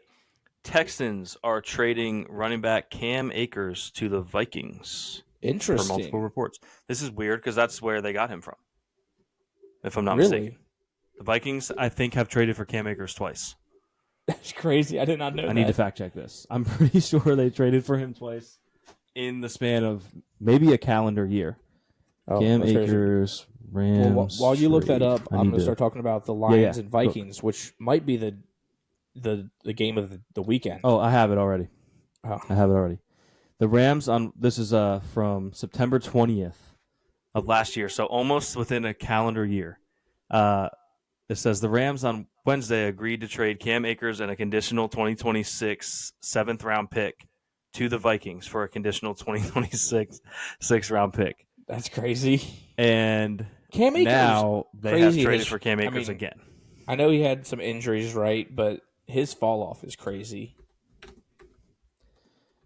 Texans are trading running back Cam Akers to the Vikings per multiple Interesting. reports. This is weird because that's where they got him from, if I'm not Really? mistaken. The Vikings, I think, have traded for Cam Akers twice. That's crazy. I did not know that. I need to fact check this. I'm pretty sure they traded for him twice in the span of maybe a calendar year. Oh, Cam that's crazy. Akers, Well, Rams. while you look that trade. up, I I'm need going to start talking about the Lions and Vikings, which might be the game of the weekend. Oh, I have it already. Oh. I have it already. The Rams on this is from September 20th of last year, so almost within a calendar year. It says the Rams on Wednesday agreed to trade Cam Akers and a conditional 2026 seventh round pick to the Vikings for a conditional 2026 sixth round pick. That's crazy. And Cam Akers, now they have crazy. traded for Cam Akers again. I know he had some injuries, right? But his fall off is crazy.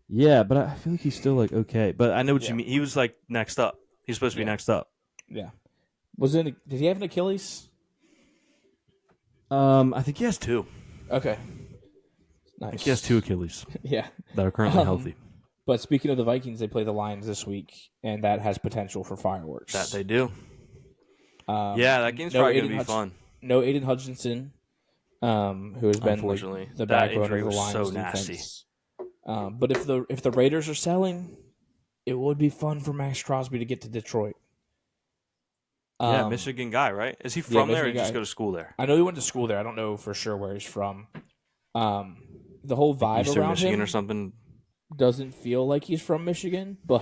Yeah, but I feel like he's still like okay. But I know what you mean. He was like next up. He's supposed to be next up. Yeah. Did he have an Achilles? I think he has two. Okay. I Nice. think he has two Achilles Yeah. that are currently healthy. But speaking of the Vikings, they play the Lions this week, and that has potential for fireworks. That they do. Yeah, that game's probably going to be fun. No Aiden Hutchinson, who has been Unfortunately, the that backbone of injury the was Lions so nasty. defense. But if the Raiders are selling, it would be fun for Max Crosby to get to Detroit. Yeah, Michigan guy, right? Is he from there or did he just go to school there? I know he went to school there. I don't know for sure where he's from. The whole vibe Eastern around Michigan him or something. doesn't feel like he's from Michigan, but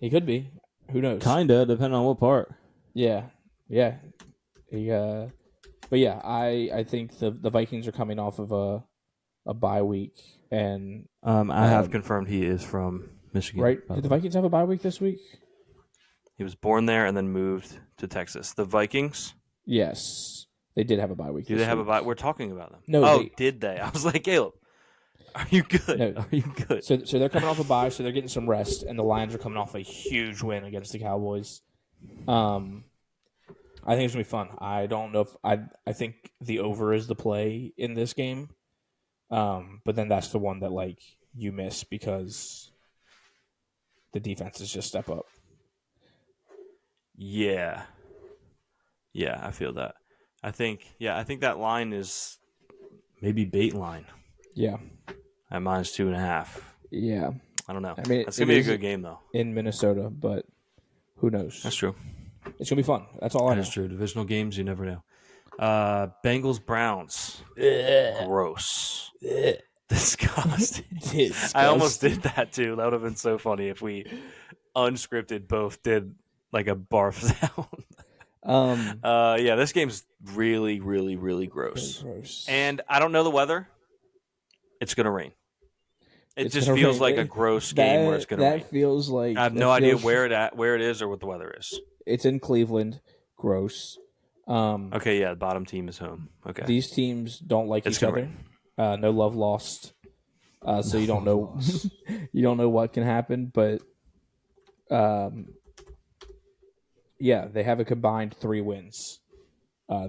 he could be. Who knows? Kinda, depending on what part. Yeah. He, but yeah, I think the Vikings are coming off of a bye week, and I have confirmed he is from Michigan. right? Did the Vikings have a bye week this week? He was born there and then moved to Texas. The Vikings? Yes, they did have a bye week. Do they have a bye? We're talking about them. No. Did they? I was like, Caleb, are you good? No. Are you good? So they're coming off a bye, so they're getting some rest, and the Lions are coming off a huge win against the Cowboys. I think it's gonna be fun. I don't know if I think the over is the play in this game, but then that's the one that like you miss because the defenses just step up. Yeah, I feel that. I think that line is maybe bait line Yeah, at -2.5. yeah. I don't know. I mean, It's gonna be a good game though. in Minnesota, but who knows? That's true. It's gonna be fun. That's all I know. That's true. Divisional games, you never know. Bengals Browns. Gross. Disgusting. I almost did that too. That would have been so funny if we unscripted both did like a barf sound. Yeah, this game's really, really, really gross. And I don't know the weather. It's gonna rain. It just feels like a gross game where it's gonna rain. That feels like I have no idea where it is or what the weather is. It's in Cleveland. Gross. Okay, yeah, the bottom team is home. Okay. These teams don't like It's each gonna other. No love lost. So you don't know you don't know what can happen, but yeah, they have a combined 3 wins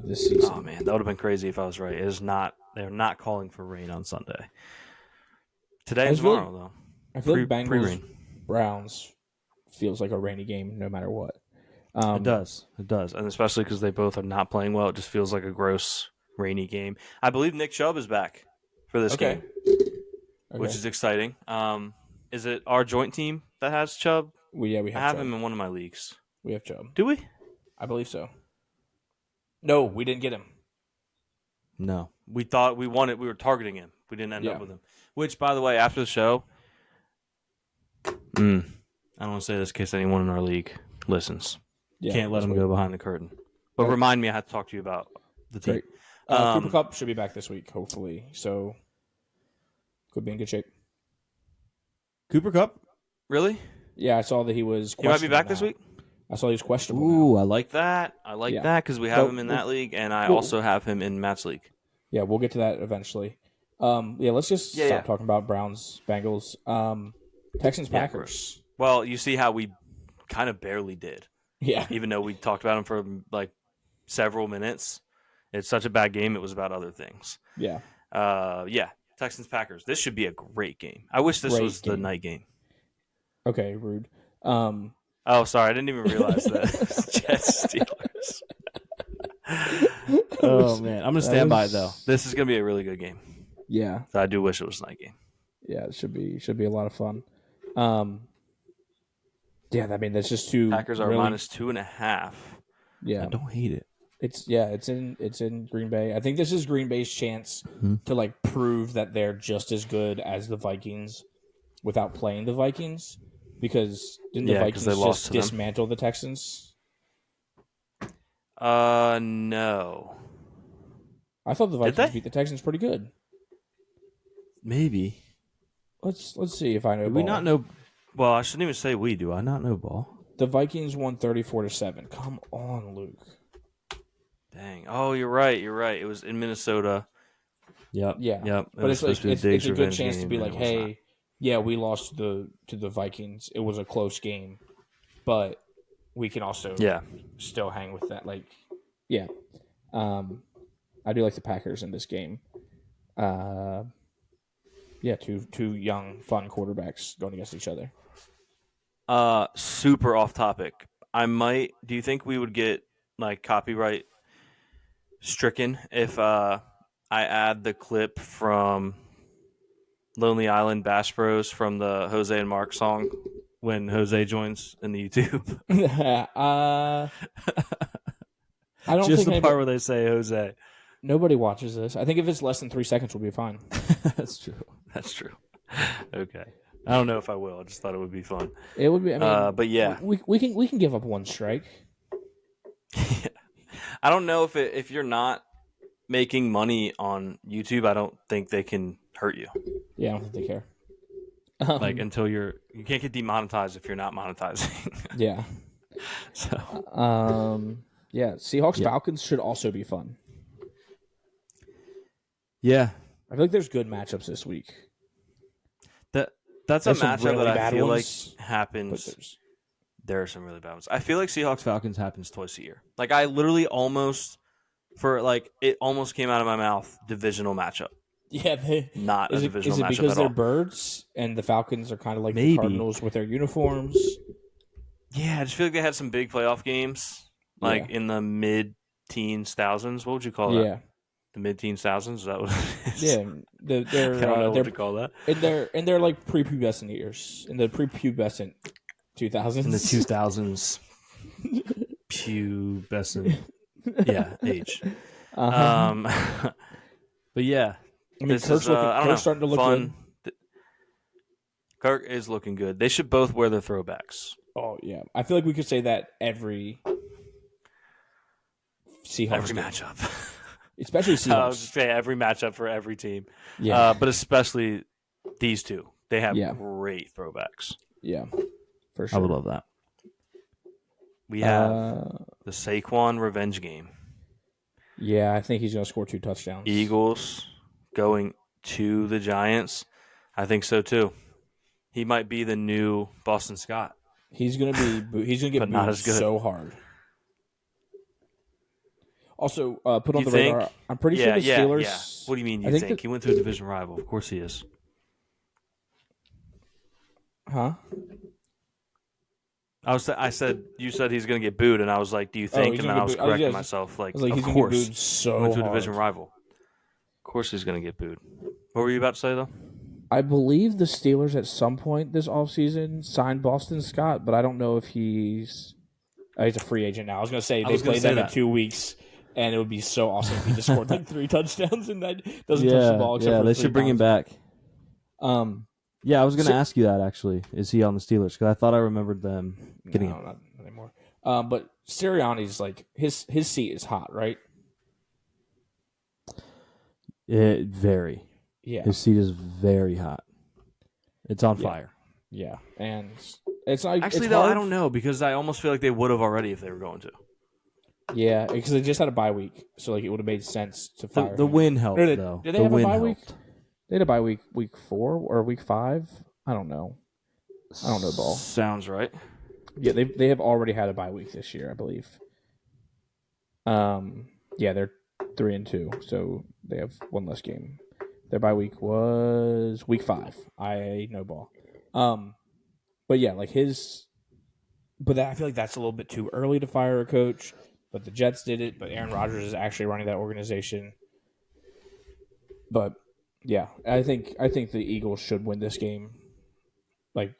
this season. Oh man, that would have been crazy if I was right. It is not. They're not calling for rain on Sunday. Today and tomorrow, though. I feel like Bengals Browns feels like a rainy game no matter what. It does, and especially because they both are not playing well. It just feels like a gross rainy game. I believe Nick Chubb is back for this game, which is exciting. Is it our joint team that has Chubb? We have. I have him in one of my leagues. We have Chubb. Do we? I believe so. No, we didn't get him. No, we thought we wanted. We were targeting him. We didn't end up with him. Which, by the way, after the show, I don't want to say this in case anyone in our league listens. Can't let him go behind the curtain. But remind me, I have to talk to you about the team. Great. Cooper Kupp should be back this week, hopefully. So could be in good shape. Cooper Kupp, really? Yeah, I saw that he was. He might be back questionable this now. week. I saw he was questionable. Ooh, now. I like that. I like Yeah. that because we have So, him in that league, and I well- also have him in Matt's league. Yeah, we'll get to that eventually. Let's just Yeah, stop yeah. talking about Browns, Bengals, Texans, Yeah, Packers. Well, you see how we kind of barely did, Yeah, even though we talked about him for like several minutes. It's such a bad game. It was about other things. yeah. Texans Packers. This should be a great game. I wish this Great was the game. night game. Okay, rude. Oh, sorry, I didn't even realize that. Jets Steelers. Oh man, I'm gonna stand by it though. This is gonna be a really good game. Yeah, So I do wish it was a night game. yeah. It should be a lot of fun. I mean that's just two. Packers are really, -2.5. Yeah, I don't hate it. it's in Green Bay. I think this is Green Bay's chance to like prove that they're just as good as the Vikings without playing the Vikings, because didn't the Yeah, 'cause Vikings they lost just to them. dismantle the Texans? No. I thought the Did Vikings they? beat the Texans pretty good. Maybe. Let's see if I know. Do we ball. not know? Well, I shouldn't even say we. Do I not know ball? The Vikings won 34-7. Come on, Luke. Dang. Oh, you're right. You're right. It was in Minnesota. Yep. Yeah, Yep. but it's like it's a good chance to be like, hey. hey, yeah, we lost to the Vikings. It was a close game, but we can also Yeah. still hang with that. Like, yeah, I do like the Packers in this game. Two young, fun quarterbacks going against each other. Super off topic. Do you think we would get like copyright stricken if I add the clip from Lonely Island Bass Bros from the Jose and Mark song when Jose joins in the YouTube? I don't Just think the part where they say Jose. nobody watches this. I think if it's less than 3 seconds, we'll be fine. That's true. That's true. Okay. I don't know if I will. I just thought it would be fun. It would be. I mean, But yeah. we can give up one strike. I don't know if you're not making money on YouTube, I don't think they can hurt you. Yeah, I don't think they care. Like until you can't get demonetized if you're not monetizing. Yeah. So Seahawks Falcons should also be fun. Yeah. I feel like there's good matchups this week. that's a There's some matchup really that I bad feel ones, like happens. But there's There are some really bad ones. I feel like Seahawks Falcons happens twice a year. Like I literally almost it almost came out of my mouth divisional matchup. Not a divisional is it matchup because at they're all. birds and the Falcons are kind of like Maybe. the Cardinals with their uniforms? Yeah, I just feel like they had some big playoff games, like in the mid-teens thousands. What would you call that? Yeah, The mid-teens thousands? Is that what it is? yeah. They're I don't know they're what to call that. in their like prepubescent years, in the prepubescent 2000s. In the 2000s, pubescent, age. But yeah, I mean, this Kirk's is, I don't know, starting to look fun. good. Kirk is looking good. They should both wear their throwbacks. Oh yeah, I feel like we could say that every Seahawks Every game. matchup. Especially I was Seahawks. just saying every matchup for every team. Yeah, But especially these two. They have Yeah. great throwbacks. yeah, for I sure. would love that. We have Uh, the Saquon revenge game. yeah, I think he's gonna score 2 touchdowns. Eagles going to the Giants. I think so too. He might be the new Boston Scott. He's gonna get But not booed as good. so hard. Also, put on You the think? radar. I'm pretty sure the Steelers. What do you mean I you think think? He went to a division rival. Of course he is. Huh? I said you said he's going to get booed, and I was like, "Do you think?" he's And gonna then I get was booed. correcting I was myself, like, I was like, "Of he's gonna get course, booed so went to a hard. division rival. Of course, he's going to get booed." What were you about to say though? I believe the Steelers at some point this offseason signed Boston Scott, but I don't know if he's a free agent now. I was going to say they was gonna play say them in that. 2 weeks, and it would be so awesome if he just scored like 3 touchdowns and that doesn't touch the ball. Except for they 3 should bring him times. back. Yeah, I was going to ask you that actually. Is he on the Steelers? Because I thought I remembered them getting No, him. not anymore. But Sirianni's like his seat is hot, right? Very. Yeah, His seat is very hot. It's on Yeah. fire. yeah, and it's like Actually, it's though, I hard. don't know because I almost feel like they would have already if they were going to. Yeah, because they just had a bye week, so like it would have made sense to fire The him. win helped, Or though. Did they The have a win bye week? helped. They had a bye week 4 or week 5. I don't know. I don't know ball. Sounds right. Yeah, they have already had a bye week this year, I believe. Yeah, they're 3-2, so they have one less game. Their bye week was week 5. I know ball. But yeah, like I feel like that's a little bit too early to fire a coach. But the Jets did it. But Aaron Rodgers is actually running that organization. But yeah, I think the Eagles should win this game, like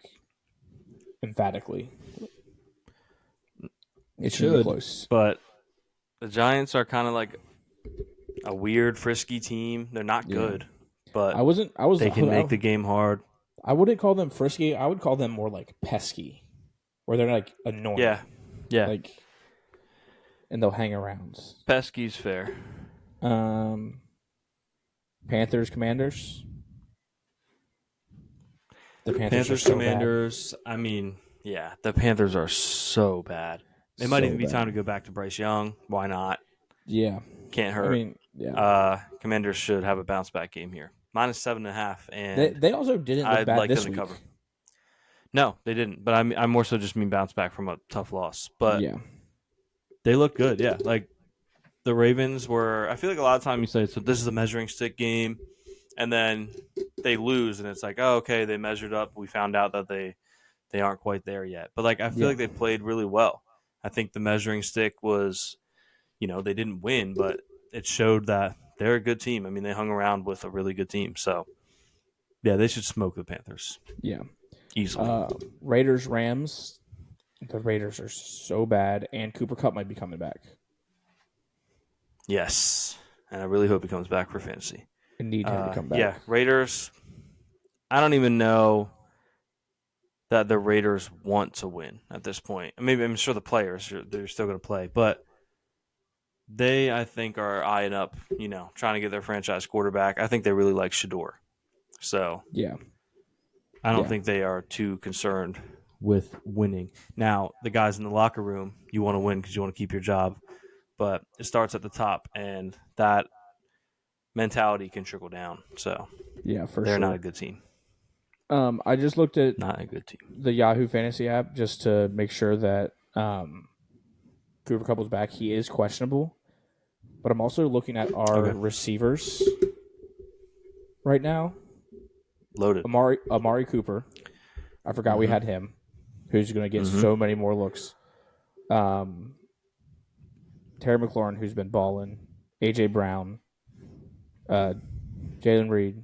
emphatically. It should be Should. close. But the Giants are kind of like a weird, frisky team. They're not Yeah. good, but I was. they can make the game hard. I wouldn't call them frisky. I would call them more like pesky, where they're like annoying. Yeah. Like, and they'll hang around. Pesky's fair. Panthers, Commanders. The Panthers, Panthers, are so Commanders. I mean, yeah, the Panthers are so bad. It might So even be time bad. to go back to Bryce Young. Why not? Bad. Yeah, Can't hurt. I mean, yeah. Commanders should have a bounce back game here. -7.5, and They also didn't look I'd bad like this them week. to cover. No, they didn't. But I more so just mean bounce back from a tough loss. But Yeah, they look good. Yeah, like the Ravens were. I feel like a lot of time you say, so this is a measuring stick game, and then they lose, and it's like, oh, okay, they measured up. We found out that they aren't quite there yet. But like I feel Yeah. like they played really well. I think the measuring stick was, they didn't win, but it showed that they're a good team. I mean, they hung around with a really good team. So yeah, they should smoke the Panthers yeah. easily. Raiders, Rams. The Raiders are so bad, and Cooper Kupp might be coming back. Yes, and I really hope he comes back for fantasy. I need him to come back. Yeah, Raiders. I don't even know that the Raiders want to win at this point. Maybe I'm sure the players they're still going to play, but they I think are eyeing up, trying to get their franchise quarterback. I think they really like Shador, so Yeah. I don't Yeah. think they are too concerned with winning. Now, the guys in the locker room, you want to win because you want to keep your job, but it starts at the top, and that mentality can trickle down. So Yeah, for they're sure. not a good team. I just looked at Not a good team. the Yahoo Fantasy app just to make sure that Cooper Kupp was back. He is questionable, but I'm also looking at our Okay. receivers right now. Loaded. Amari Cooper. I forgot we had him, who's going to get so many more looks. Terry McLaurin, who's been balling. AJ Brown, Jalen Reed,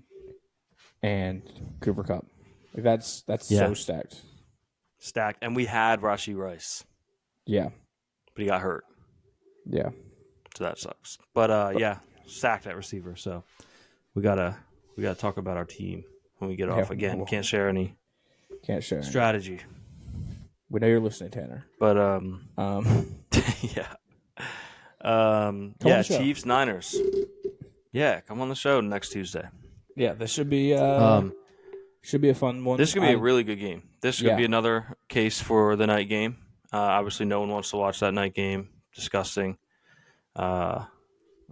and Cooper Kupp. Like that's Yeah. so stacked. Stacked. And we had Rashee Rice, Yeah, but he got hurt. yeah, So that sucks. But yeah, stacked at receiver. So we gotta talk about our team when we get off. Again, well- can't share any can't share. strategy. We know you're listening, Tanner. But Come yeah. on the show. Chiefs, Niners. Yeah, come on the show next Tuesday. Yeah, this should be should be a fun one. This is gonna be a really good game. This is gonna Yeah. be another case for the night game. Obviously, no one wants to watch that night game. Disgusting. I'm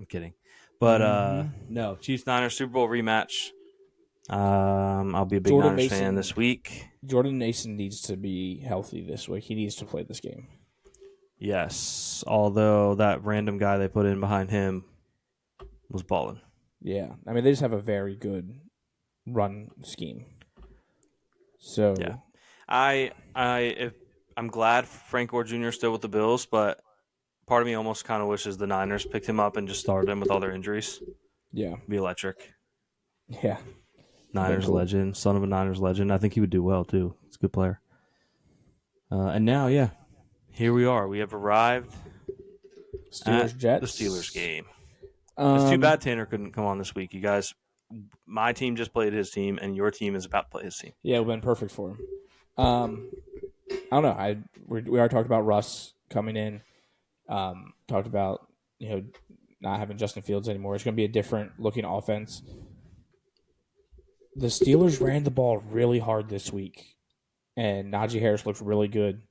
kidding, but no, Chiefs Niners Super Bowl rematch. I'll be a big Jordan Niners Mason- fan this week. Jordan Mason needs to be healthy this week. He needs to play this game. Yes, although that random guy they put in behind him was balling. Yeah, I mean they just have a very good run scheme. So Yeah. I'm glad Frank Gore Jr. is still with the Bills, but part of me almost kind of wishes the Niners picked him up and just started him with all their injuries. yeah, Be electric. yeah. Niners cool. legend, son of a Niners legend. I think he would do well too. He's a good player. And now, yeah, here we are. We have arrived Steelers at Jets. the Steelers game. It's too bad Tanner couldn't come on this week, you guys. My team just played his team, and your team is about to play his team. Yeah, it would have been perfect for him. I don't know. We already talked about Russ coming in. Talked about not having Justin Fields anymore. It's going to be a different looking offense. The Steelers ran the ball really hard this week, and Najee Harris looked really good.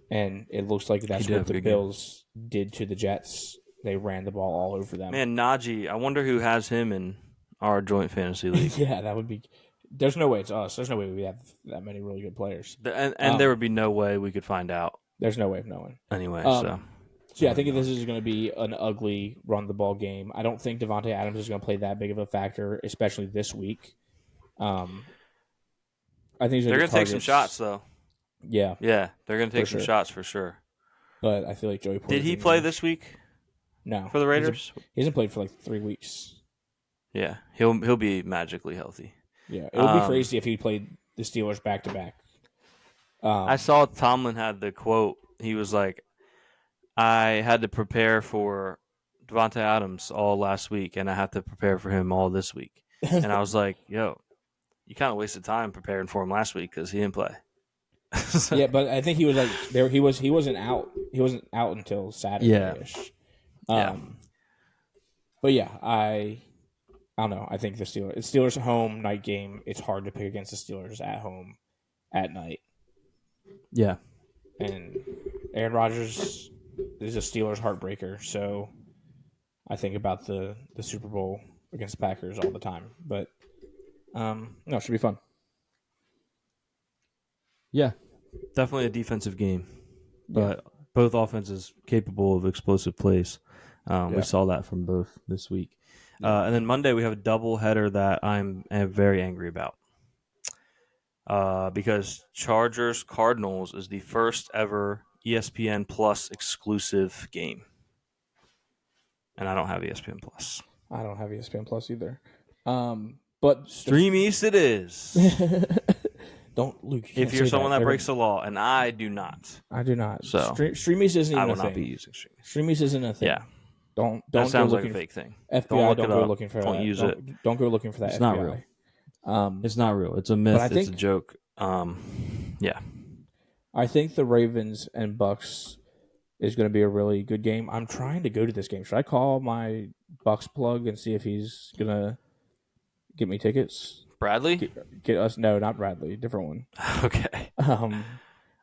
And it looks like that's did what have a the good game. Bills did to the Jets. They ran the ball all over them. Man, Najee, I wonder who has him in our joint fantasy league. Yeah, that would be. There's no way it's us. There's no way we have that many really good players. And there would be no way we could find out There's no way of knowing. anyway. So yeah, I think this is going to be an ugly run the ball game. I don't think Devontae Adams is going to play that big of a factor, especially this week. I think they're going to take some shots, though. Yeah, Yeah, they're going to take For some sure. shots for sure. but I feel like Joey Porter Did he Jr. play this week No, for the Raiders? He hasn't played for like 3 weeks. Yeah, he'll be magically healthy. Yeah, it would be crazy if he played the Steelers back to back. I saw Tomlin had the quote. He was like, I had to prepare for Devontae Adams all last week, and I have to prepare for him all this week. And I was like, yo, you kind of wasted time preparing for him last week because he didn't play. Yeah, but I think he was like there. He wasn't out. He wasn't out until Saturday-ish. Yeah. But yeah, I don't know. I think the Steelers home night game. It's hard to pick against the Steelers at home at night. Yeah. And Aaron Rodgers is a Steelers heartbreaker. So I think about the Super Bowl against the Packers all the time. But no, it should be fun. Yeah. Definitely a defensive game, Yeah. but both offenses capable of explosive plays. We saw that from both this week. And then Monday we have a double header that I'm very angry about. Because Chargers Cardinals is the first ever ESPN Plus exclusive game. And I don't have ESPN Plus. I don't have ESPN Plus either. But Stream East it is. don't Luke. If you're someone that breaks the law, and I do not. I do not. So, Streamies isn't I even will a not thing. be using Stream East. Streamies isn't a thing. Yeah. Don't That sounds go like a looking fake thing. FBI, Don't look don't it go up. looking for Don't that. use it. Don't go looking for that. It's FBI. not real. It's not real. It's a myth. But I It's It's a think- joke. Yeah. I think the Ravens and Bucks is going to be a really good game. I'm trying to go to this game. Should I call my Bucks plug and see if he's going to get me tickets? Bradley? Get us? No, not Bradley. Different one. Okay. I'm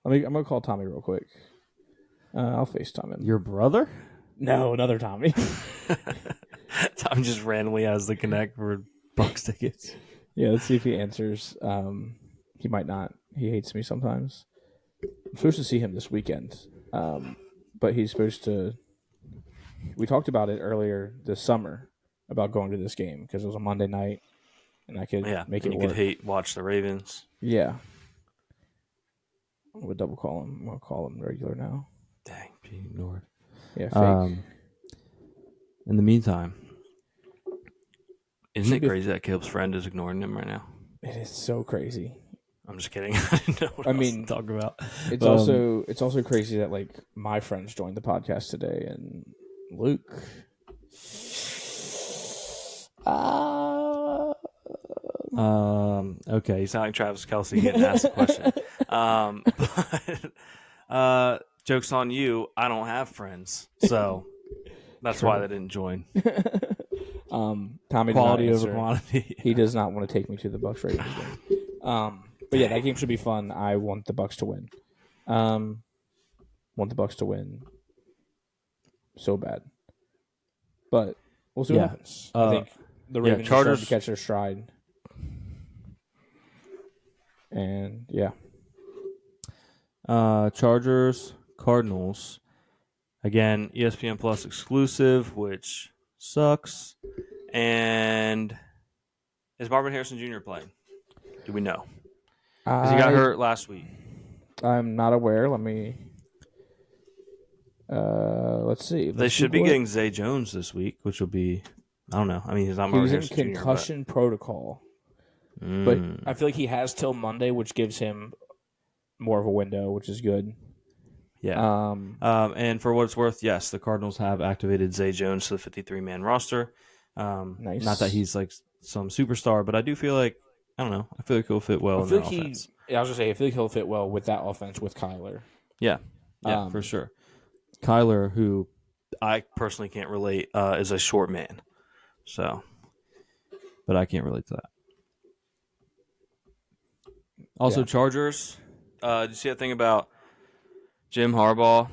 gonna call Tommy real quick. I'll FaceTime him. Your brother? No, another Tommy. Tom just randomly has the connect for Bucks tickets. Yeah, let's see if he answers. He might not. He hates me sometimes. I'm supposed to see him this weekend, but he's supposed to. We talked about it earlier this summer about going to this game because it was a Monday night, and I could Yeah. make and it you work. could watch the Ravens. Yeah, I'm gonna double call him. I'm gonna call him regular now. Dang. Being ignored. Yeah, fake. In the meantime, Isn't Should it be- crazy that Caleb's friend is ignoring him right now? It is so crazy. I'm just kidding. I didn't know what I else mean, to talk about. It's also crazy that like my friends joined the podcast today and Luke. Okay, you sound like Travis Kelce getting asked a question. Joke's on you. I don't have friends, so that's why they didn't join. Tommy did not Quality over answer. quantity. He does not want to take me to the Bucks Ravens game. But yeah, that game should be fun. I want the Bucks to win. Want the Bucks to win so bad. But we'll see what Yeah. happens. I think the Ravens are Chargers- starting to catch their stride. And yeah. Chargers, Cardinals. Again, ESPN Plus exclusive, which sucks. And is Marvin Harrison Jr. playing? Do we know? Because he got hurt last week. I'm not aware. Let me. Let's see. They should be getting Zay Jones this week, which will be, I don't know. I mean, he's not Marvin He's in Harrison Jr. concussion protocol, but I feel like he has till Monday, which gives him more of a window, which is good. Yeah. And for what it's worth, yes, the Cardinals have activated Zay Jones to the 53-man roster. Nice. Not that he's like some superstar, but I do feel like, I don't know, I feel like he'll fit well I in feel that like offense. I was gonna say, I feel like he'll fit well with that offense with Kyler. Yeah, Um, for sure. Kyler, who I personally can't relate, is a short man. So, but I can't relate to that. Also, Yeah. Chargers. did you see that thing about Jim Harbaugh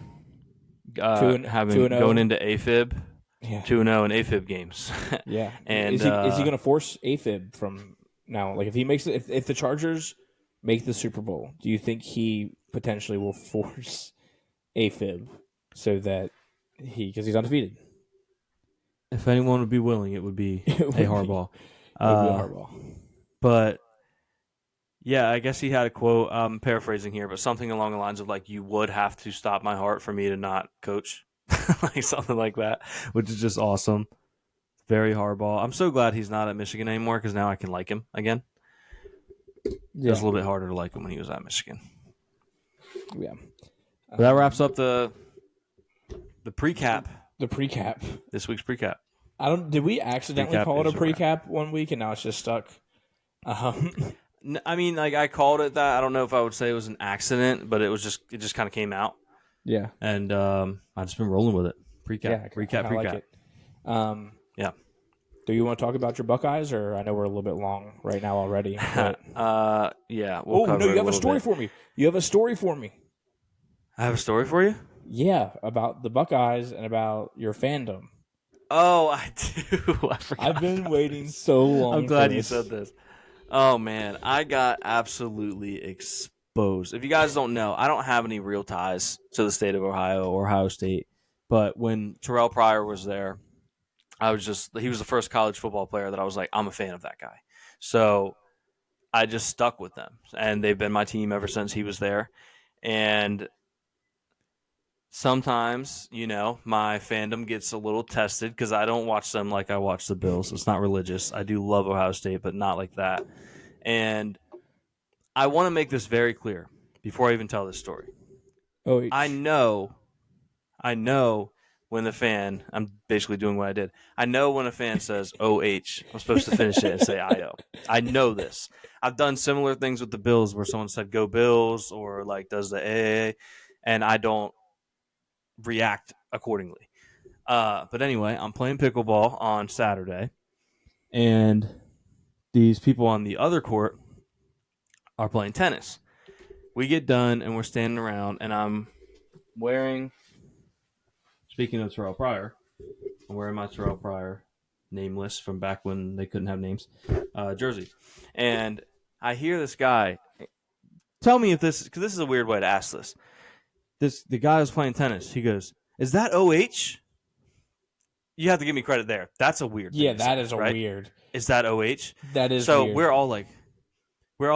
2-0. going into AFib? Yeah. 2-0 in AFib games. Yeah. And is he going to force AFib from now? Like if he makes it, if the Chargers make the Super Bowl, do you think he potentially will force AFib so that because he's undefeated? If anyone would be willing, it would be It would be- Harbaugh. It would be Harbaugh. But yeah, I guess he had a quote. I'm paraphrasing here, but something along the lines of like, "You would have to stop my heart for me to not coach," like something like that. which is just awesome. Very Harbaugh. I'm so glad he's not at Michigan anymore because now I can like him again. It Yeah. was a little bit harder to like him when he was at Michigan. Yeah. But that wraps up the pre-cap. The pre-cap. This week's pre-cap. Did we accidentally Pre-cap call it a is a pre-cap one week and now it's just stuck? I mean, like I called it that. I don't know if I would say it was an accident, but it just kind of came out, Yeah. And I've just been rolling with it. Pre-cap. Yeah. Pre-cap. I Pre-cap. like it. Yeah. Do you want to talk about your Buckeyes, or I know we're a little bit long right now already? But... Yeah. oh cover no, it you have a little story bit. for me. You have a story for me. I have a story for you. Yeah, about the Buckeyes and about your fandom. Oh, I do. I forgot. I've been waiting so long. I'm glad for you said this. Oh man, I got absolutely exposed. If you guys don't know, I don't have any real ties to the state of Ohio or Ohio State. But when Terrell Pryor was there, he was the first college football player that I was like, I'm a fan of that guy. So I just stuck with them, and they've been my team ever since he was there. And sometimes, my fandom gets a little tested because I don't watch them like I watch the Bills. It's not religious. I do love Ohio State, but not like that. And I want to make this very clear before I even tell this story. Oh, I know when the fan, I'm basically doing what I did. I know when a fan says OH, I'm supposed to finish it and say IO. I know this. I've done similar things with the Bills where someone said go Bills or like does the AA, and I don't react accordingly. But anyway, I'm playing pickleball on Saturday, and these people on the other court are playing tennis. We get done, and we're standing around, and I'm wearing, speaking of Terrell Pryor, I'm wearing my Terrell Pryor nameless from back when they couldn't have names jersey. And I hear this guy, tell me if this, because this is a weird way to ask this. The guy was playing tennis. He goes, "Is that OH?" You have to give me credit there. That's a weird thing yeah, to that say, is a right? weird. Is that OH? That is So weird. we're all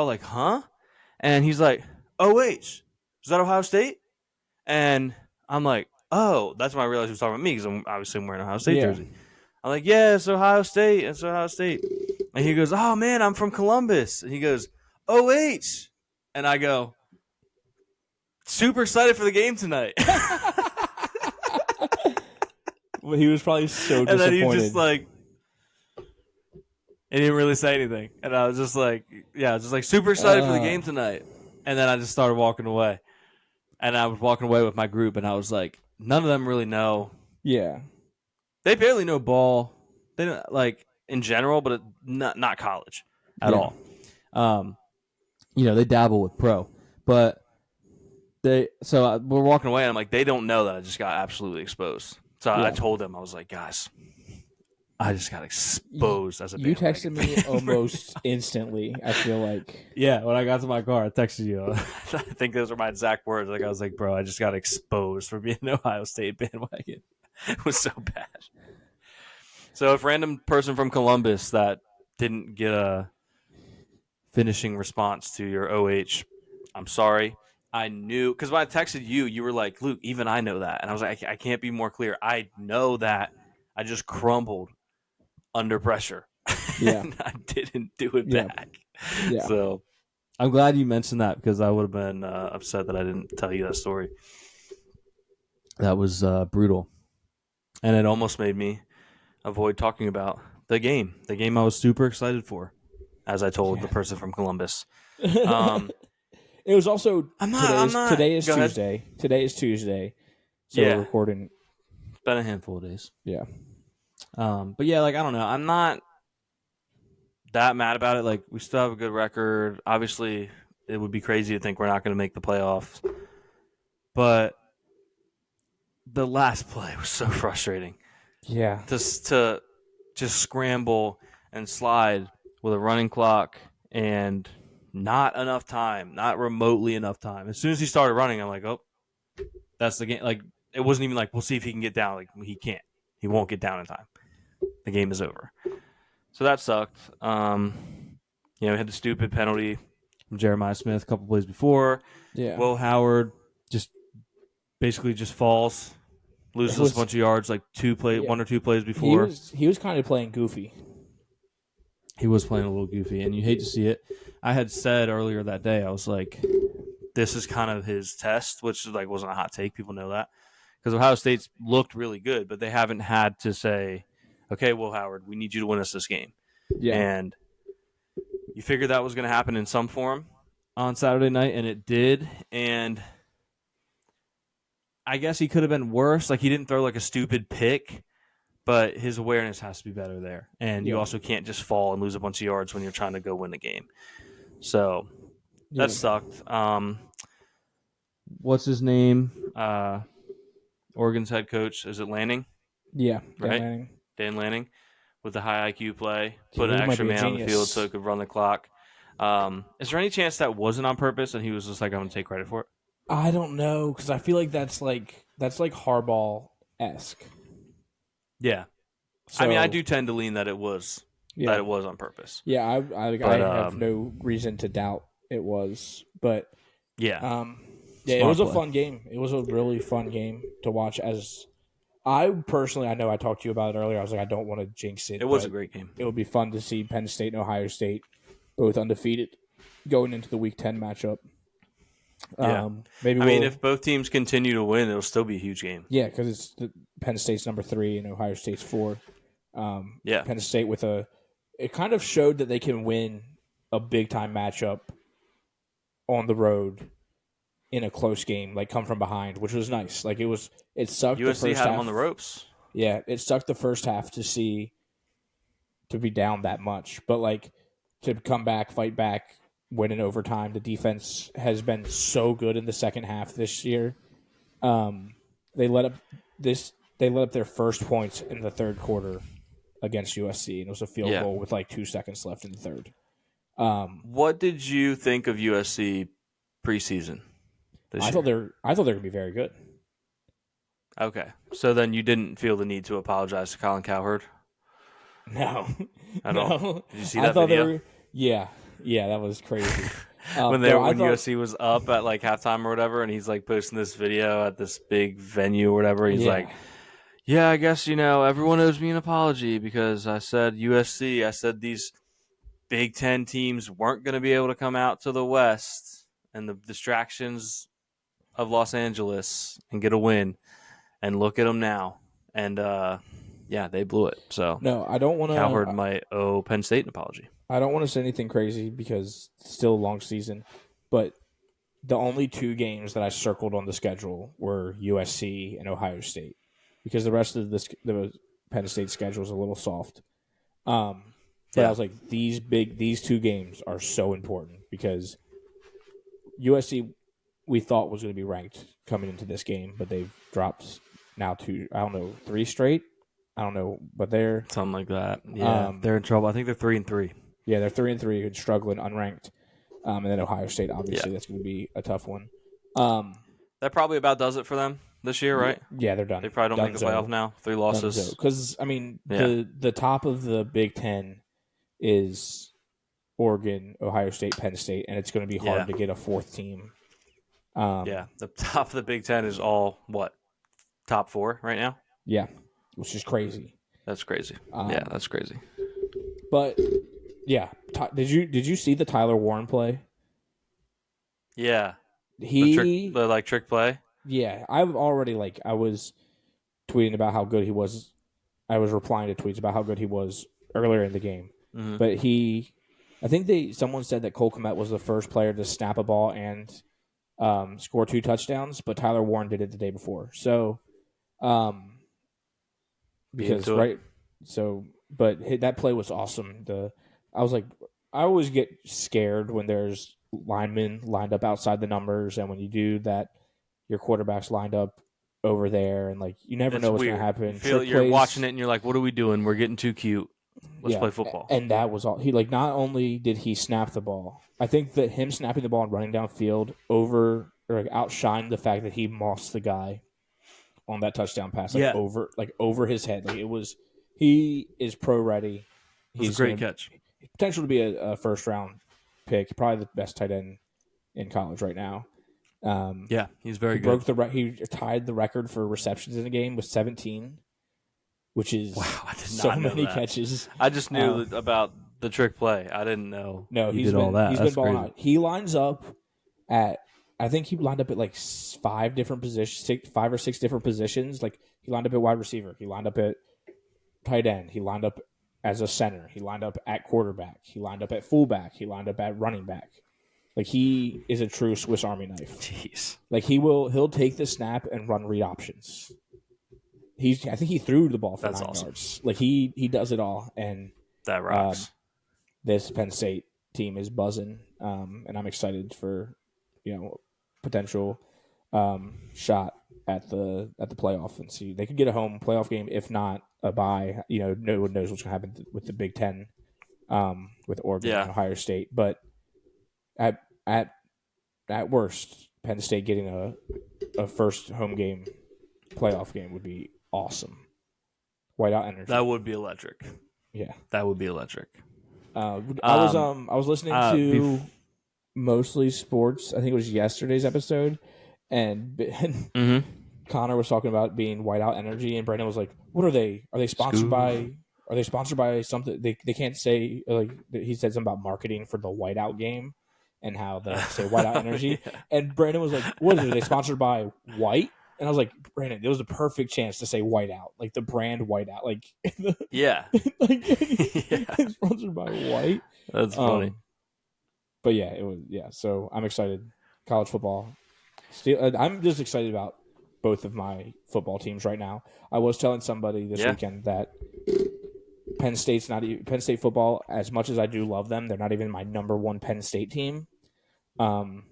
like, huh? And he's like, OH. Is that Ohio State? And I'm like, oh, that's when I realized he was talking about me because I'm obviously wearing an Ohio State Yeah. jersey. I'm like, yeah, it's Ohio State. It's Ohio State. And he goes, oh, man, I'm from Columbus. And he goes, OH. And I go, super excited for the game tonight. Well, he was probably so And disappointed. then he just like, he didn't really say anything. And I was just like, yeah, I was just like super excited for the game tonight. And then I just started walking away. And I was walking away with my group, and I was like, none of them really know. yeah. They barely know ball. They don't like in general, but not college at Yeah. all. They dabble with pro, but We're walking away, and I'm like, they don't know that I just got absolutely exposed. So Yeah. I told them, I was like, guys, I just got exposed as a You bandwagon texted me fan. almost instantly. I feel like. yeah, when I got to my car, I texted you. I think those were my exact words. Like I was like, bro, I just got exposed for being an Ohio State bandwagon. It was so bad. So if random person from Columbus that didn't get a finishing response to your OH, I'm sorry. I knew, because when I texted you, you were like, Luke, even I know that. And I was like, I can't be more clear. I know that. I just crumbled under pressure. Yeah. And I didn't do it Yeah. back. Yeah. So I'm glad you mentioned that because I would have been upset that I didn't tell you that story. That was brutal. And it almost made me avoid talking about the game I was super excited for, as I told the person from Columbus. It was also I'm not. Today is Go ahead. Tuesday. Today is Tuesday. So Yeah. we're recording been a handful of days. Yeah. But yeah, like I don't know. I'm not that mad about it. Like we still have a good record. Obviously, it would be crazy to think we're not going to make the playoffs. But the last play was so frustrating. Yeah. To just scramble and slide with a running clock and not enough time, not remotely enough time. As soon as he started running, I'm like, oh, that's the game. Like it wasn't even like we'll see if he can get down. Like he can't. He won't get down in time. The game is over. So that sucked. We had the stupid penalty from Jeremiah Smith a couple plays before. Yeah. Will Howard just basically just falls, loses a bunch of yards like one or two plays before. He was kind of playing goofy. He was playing a little goofy, and you hate to see it. I had said earlier that day, I was like, this is kind of his test, which like wasn't a hot take. People know that. Because Ohio State's looked really good, but they haven't had to say, okay, Will Howard, we need you to win us this game. Yeah. And you figured that was going to happen in some form on Saturday night, and it did. And I guess he could have been worse. Like, he didn't throw like a stupid pick, but his awareness has to be better there. And you also can't just fall and lose a bunch of yards when you're trying to go win the game. So that sucked. What's his name? Oregon's head coach. Is it Lanning? Yeah. Right? Lanning. Dan Lanning with the high IQ play. Put He an might extra be a man on the genius. field so it could run the clock. Is there any chance that wasn't on purpose and he was just like, I'm going to take credit for it? I don't know, because I feel like that's like Harbaugh-esque. Yeah. So, I mean, I do tend to lean that it was on purpose. Yeah, I have no reason to doubt it was, but Yeah. it Smart was a play. fun game. It was a really fun game to watch. As I personally, I know I talked to you about it earlier. I was like, I don't want to jinx it. It was but a great game. It would be fun to see Penn State and Ohio State both undefeated going into the Week 10 matchup. Yeah. If both teams continue to win, it'll still be a huge game. Yeah, because it's Penn State's number 3 and Ohio State's 4. Penn State it kind of showed that they can win a big time matchup on the road in a close game, like come from behind, which was nice. Like it sucked. USC the first had half. them on the ropes. Yeah, it sucked the first half to be down that much, but like to come back, fight back, win in overtime. The defense has been so good in the second half this year. They let up their first points in the third quarter against USC, and it was a field goal with like 2 seconds left in the third. What did you think of USC preseason? I thought they're going to be very good. Okay, so then you didn't feel the need to apologize to Colin Cowherd? No, At all? Did you see I that thought video? Yeah, that was crazy. when USC was up at like halftime or whatever, and he's like posting this video at this big venue or whatever. He's like, "Yeah, I guess everyone owes me an apology because I said USC. I said these Big Ten teams weren't going to be able to come out to the West and the distractions of Los Angeles and get a win. And look at them now." And they blew it. So no, I don't want to. Cowherd might owe Penn State an apology. I don't want to say anything crazy because it's still a long season, but the only 2 games that I circled on the schedule were USC and Ohio State because the rest of the Penn State schedule is a little soft. But I was like, these 2 games are so important because USC we thought was going to be ranked coming into this game, but they've dropped now to 3 straight. I don't know, but they're something like that. Yeah, they're in trouble. I think they're 3-3. Yeah, they're 3-3 and struggling, unranked. And then Ohio State, obviously, that's going to be a tough one. That probably about does it for them this year, right? Yeah, they're done. They probably don't make the playoff now. 3 losses. Because the top of the Big Ten is Oregon, Ohio State, Penn State, and it's going to be hard to get a 4th team. The top of the Big Ten is all top 4 right now. Yeah, which is crazy. That's crazy. That's crazy. But yeah, did you see the Tyler Warren play? Yeah, the trick play. Yeah, I've already I was tweeting about how good he was. I was replying to tweets about how good he was earlier in the game. Mm-hmm. But I think someone said that Cole Kmet was the first player to snap a ball and score 2 touchdowns, but Tyler Warren did it the day before. So because into it. that play was awesome. I was like, I always get scared when there's linemen lined up outside the numbers, and when you do that, your quarterback's lined up over there, and like you never It's know what's weird. going to happen. You feel Trick you're plays, watching it and you're like, what are we doing? We're getting too cute. Let's play football. And that was all. He like not only did he snap the ball, I think that him snapping the ball and running downfield outshined the fact that he mossed the guy on that touchdown pass over his head. Like he is pro ready. It was a great catch. Potential to be a first round pick, probably the best tight end in college right now. Yeah, he's very he good. he tied the record for receptions in a game with 17, which is I did so not know many that. catches. I just knew about the trick play. I didn't know. No, he he's did been all that. he's That's been balling crazy. out. He lines up at I think he lined up at like 5 different positions, 5 or 6 different positions. Like he lined up at wide receiver, he lined up at tight end, he lined up as a center, he lined up at quarterback, he lined up at fullback, he lined up at running back. Like he is a true Swiss Army knife. Jeez. Like he'll take the snap and run read options. I think he threw the ball for That's 9 awesome. yards. Like he does it all, and That rocks. this Penn State team is buzzing, and I'm excited for potential shot at the playoff and see they could get a home playoff game, if not a bye. No one knows what's going to happen with the Big Ten, with Oregon and Ohio State, but at worst, Penn State getting a first home game playoff game would be awesome. Whiteout energy. That would be electric. Yeah. That would be electric. I was listening to Mostly Sports. I think it was yesterday's episode, and Connor was talking about being Whiteout Energy, and Brandon was like, "What are they? Are they sponsored by? Are they sponsored by something? They can't say like." He said something about marketing for the Whiteout game, and how they say Whiteout Energy. Yeah. And Brandon was like, "What is it? Are they sponsored by White?" And I was like, "Brandon, it was a perfect chance to say Whiteout, like the brand Whiteout, like Yeah. it's sponsored by White." That's funny. But yeah, it was So I'm excited. College football. I'm just excited about both of my football teams right now. I was telling somebody this weekend that Penn State football, as much as I do love them, they're not even my number one Penn State team. And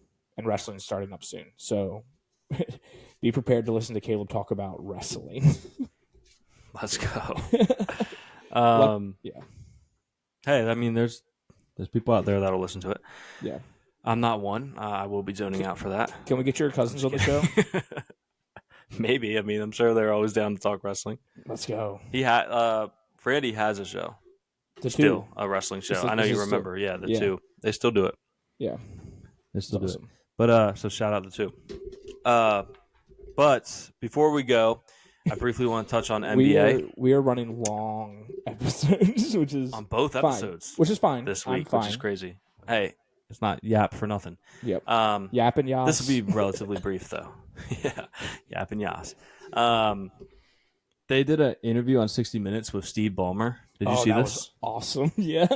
wrestling's starting up soon, so be prepared to listen to Caleb talk about wrestling. Let's go. Yeah. Hey, I mean, there's people out there that'll listen to it. Yeah. I'm not one. I will be zoning out for that. Can we get your cousins on the show? Maybe. I mean, I'm sure they're always down to talk wrestling. Let's go. Randy has a show. The Still two. a wrestling show. Is I know it you still- remember. Yeah, the Yeah. two. They still do it. Yeah. They still do Awesome. it. But so shout out the two. But before we go, I briefly want to touch on NBA We are running long episodes, which is on both fine. episodes Which is fine this I'm week, fine. which is crazy. Hey, it's not yap for nothing. Yep. Yap and yas. This will be relatively brief, though. Yeah, yap and yas. They did an interview on 60 Minutes with Steve Ballmer. Did you see that this? was awesome. Yeah.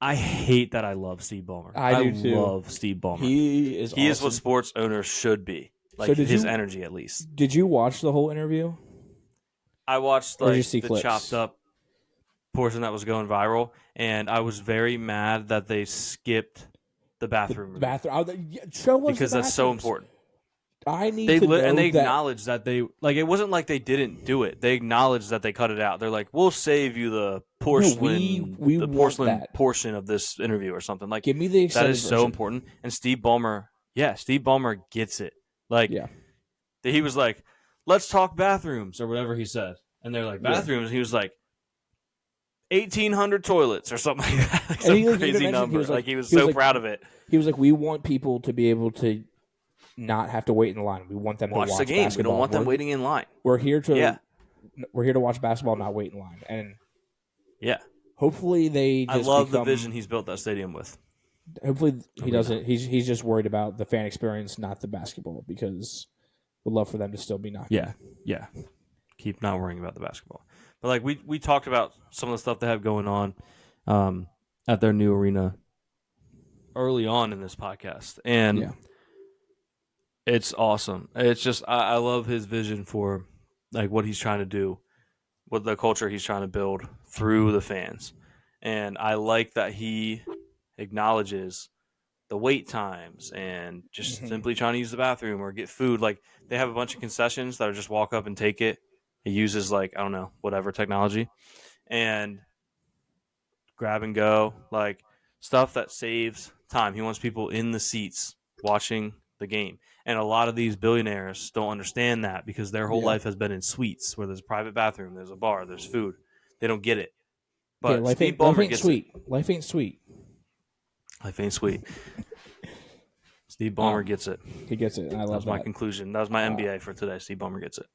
I hate that I love Steve Ballmer. I do too. love Steve Ballmer. He is He is what awesome. sports owners should be. Like So did his you- energy, at least. Did you watch the whole interview? I watched Or did you like see the clips? chopped up portion that was going viral, and I was very mad that they skipped the bathroom The bathroom. Show us because the that's so bathrooms. important. I need They to know and they that. acknowledged that they like it wasn't like they didn't do it. They acknowledged that they cut it out. They're like, "We'll save you the porcelain, we the want porcelain that. portion of this interview or something." Like Give me the that extended is so version. important. And Steve Ballmer gets it. Like Yeah. he was like, "Let's talk bathrooms" or whatever he said, and they're like, Yeah. "Bathrooms." And he was like, 1,800 toilets or something like that. Like And some he, like, even crazy mentioned- number. he was He was he was so like- proud of it. He was like, "We want people to be able to not have to wait in line. We want them to Watch watch the game. We basketball. don't want them We're- waiting in line. We're here to Yeah. we're here to watch basketball, not wait in line." And Yeah. hopefully they I just love become, the vision he's built that stadium with. Hopefully he doesn't. He's just worried about the fan experience, not the basketball, because we'd love for them to still be knocking. Yeah. Keep not worrying about the basketball. But like we talked about some of the stuff they have going on at their new arena early on in this podcast. And Yeah. it's awesome. It's just I love his vision for like what he's trying to do what the culture he's trying to build through the fans. And I like that he acknowledges the wait times and just simply trying to use the bathroom or get food. Like they have a bunch of concessions that are just walk up and take it. He uses like, I don't know, whatever technology and grab and go, like stuff that saves time. He wants people in the seats watching the game. And a lot of these billionaires don't understand that because their whole life has been in suites where there's a private bathroom, there's a bar, there's food. They don't get it. But life Steve ain't, Ballmer life ain't gets sweet. it. Life ain't sweet. Life ain't sweet. Steve Ballmer gets it. He gets it, and I That love was my that. conclusion. That was my MBA for today. Steve Ballmer gets it.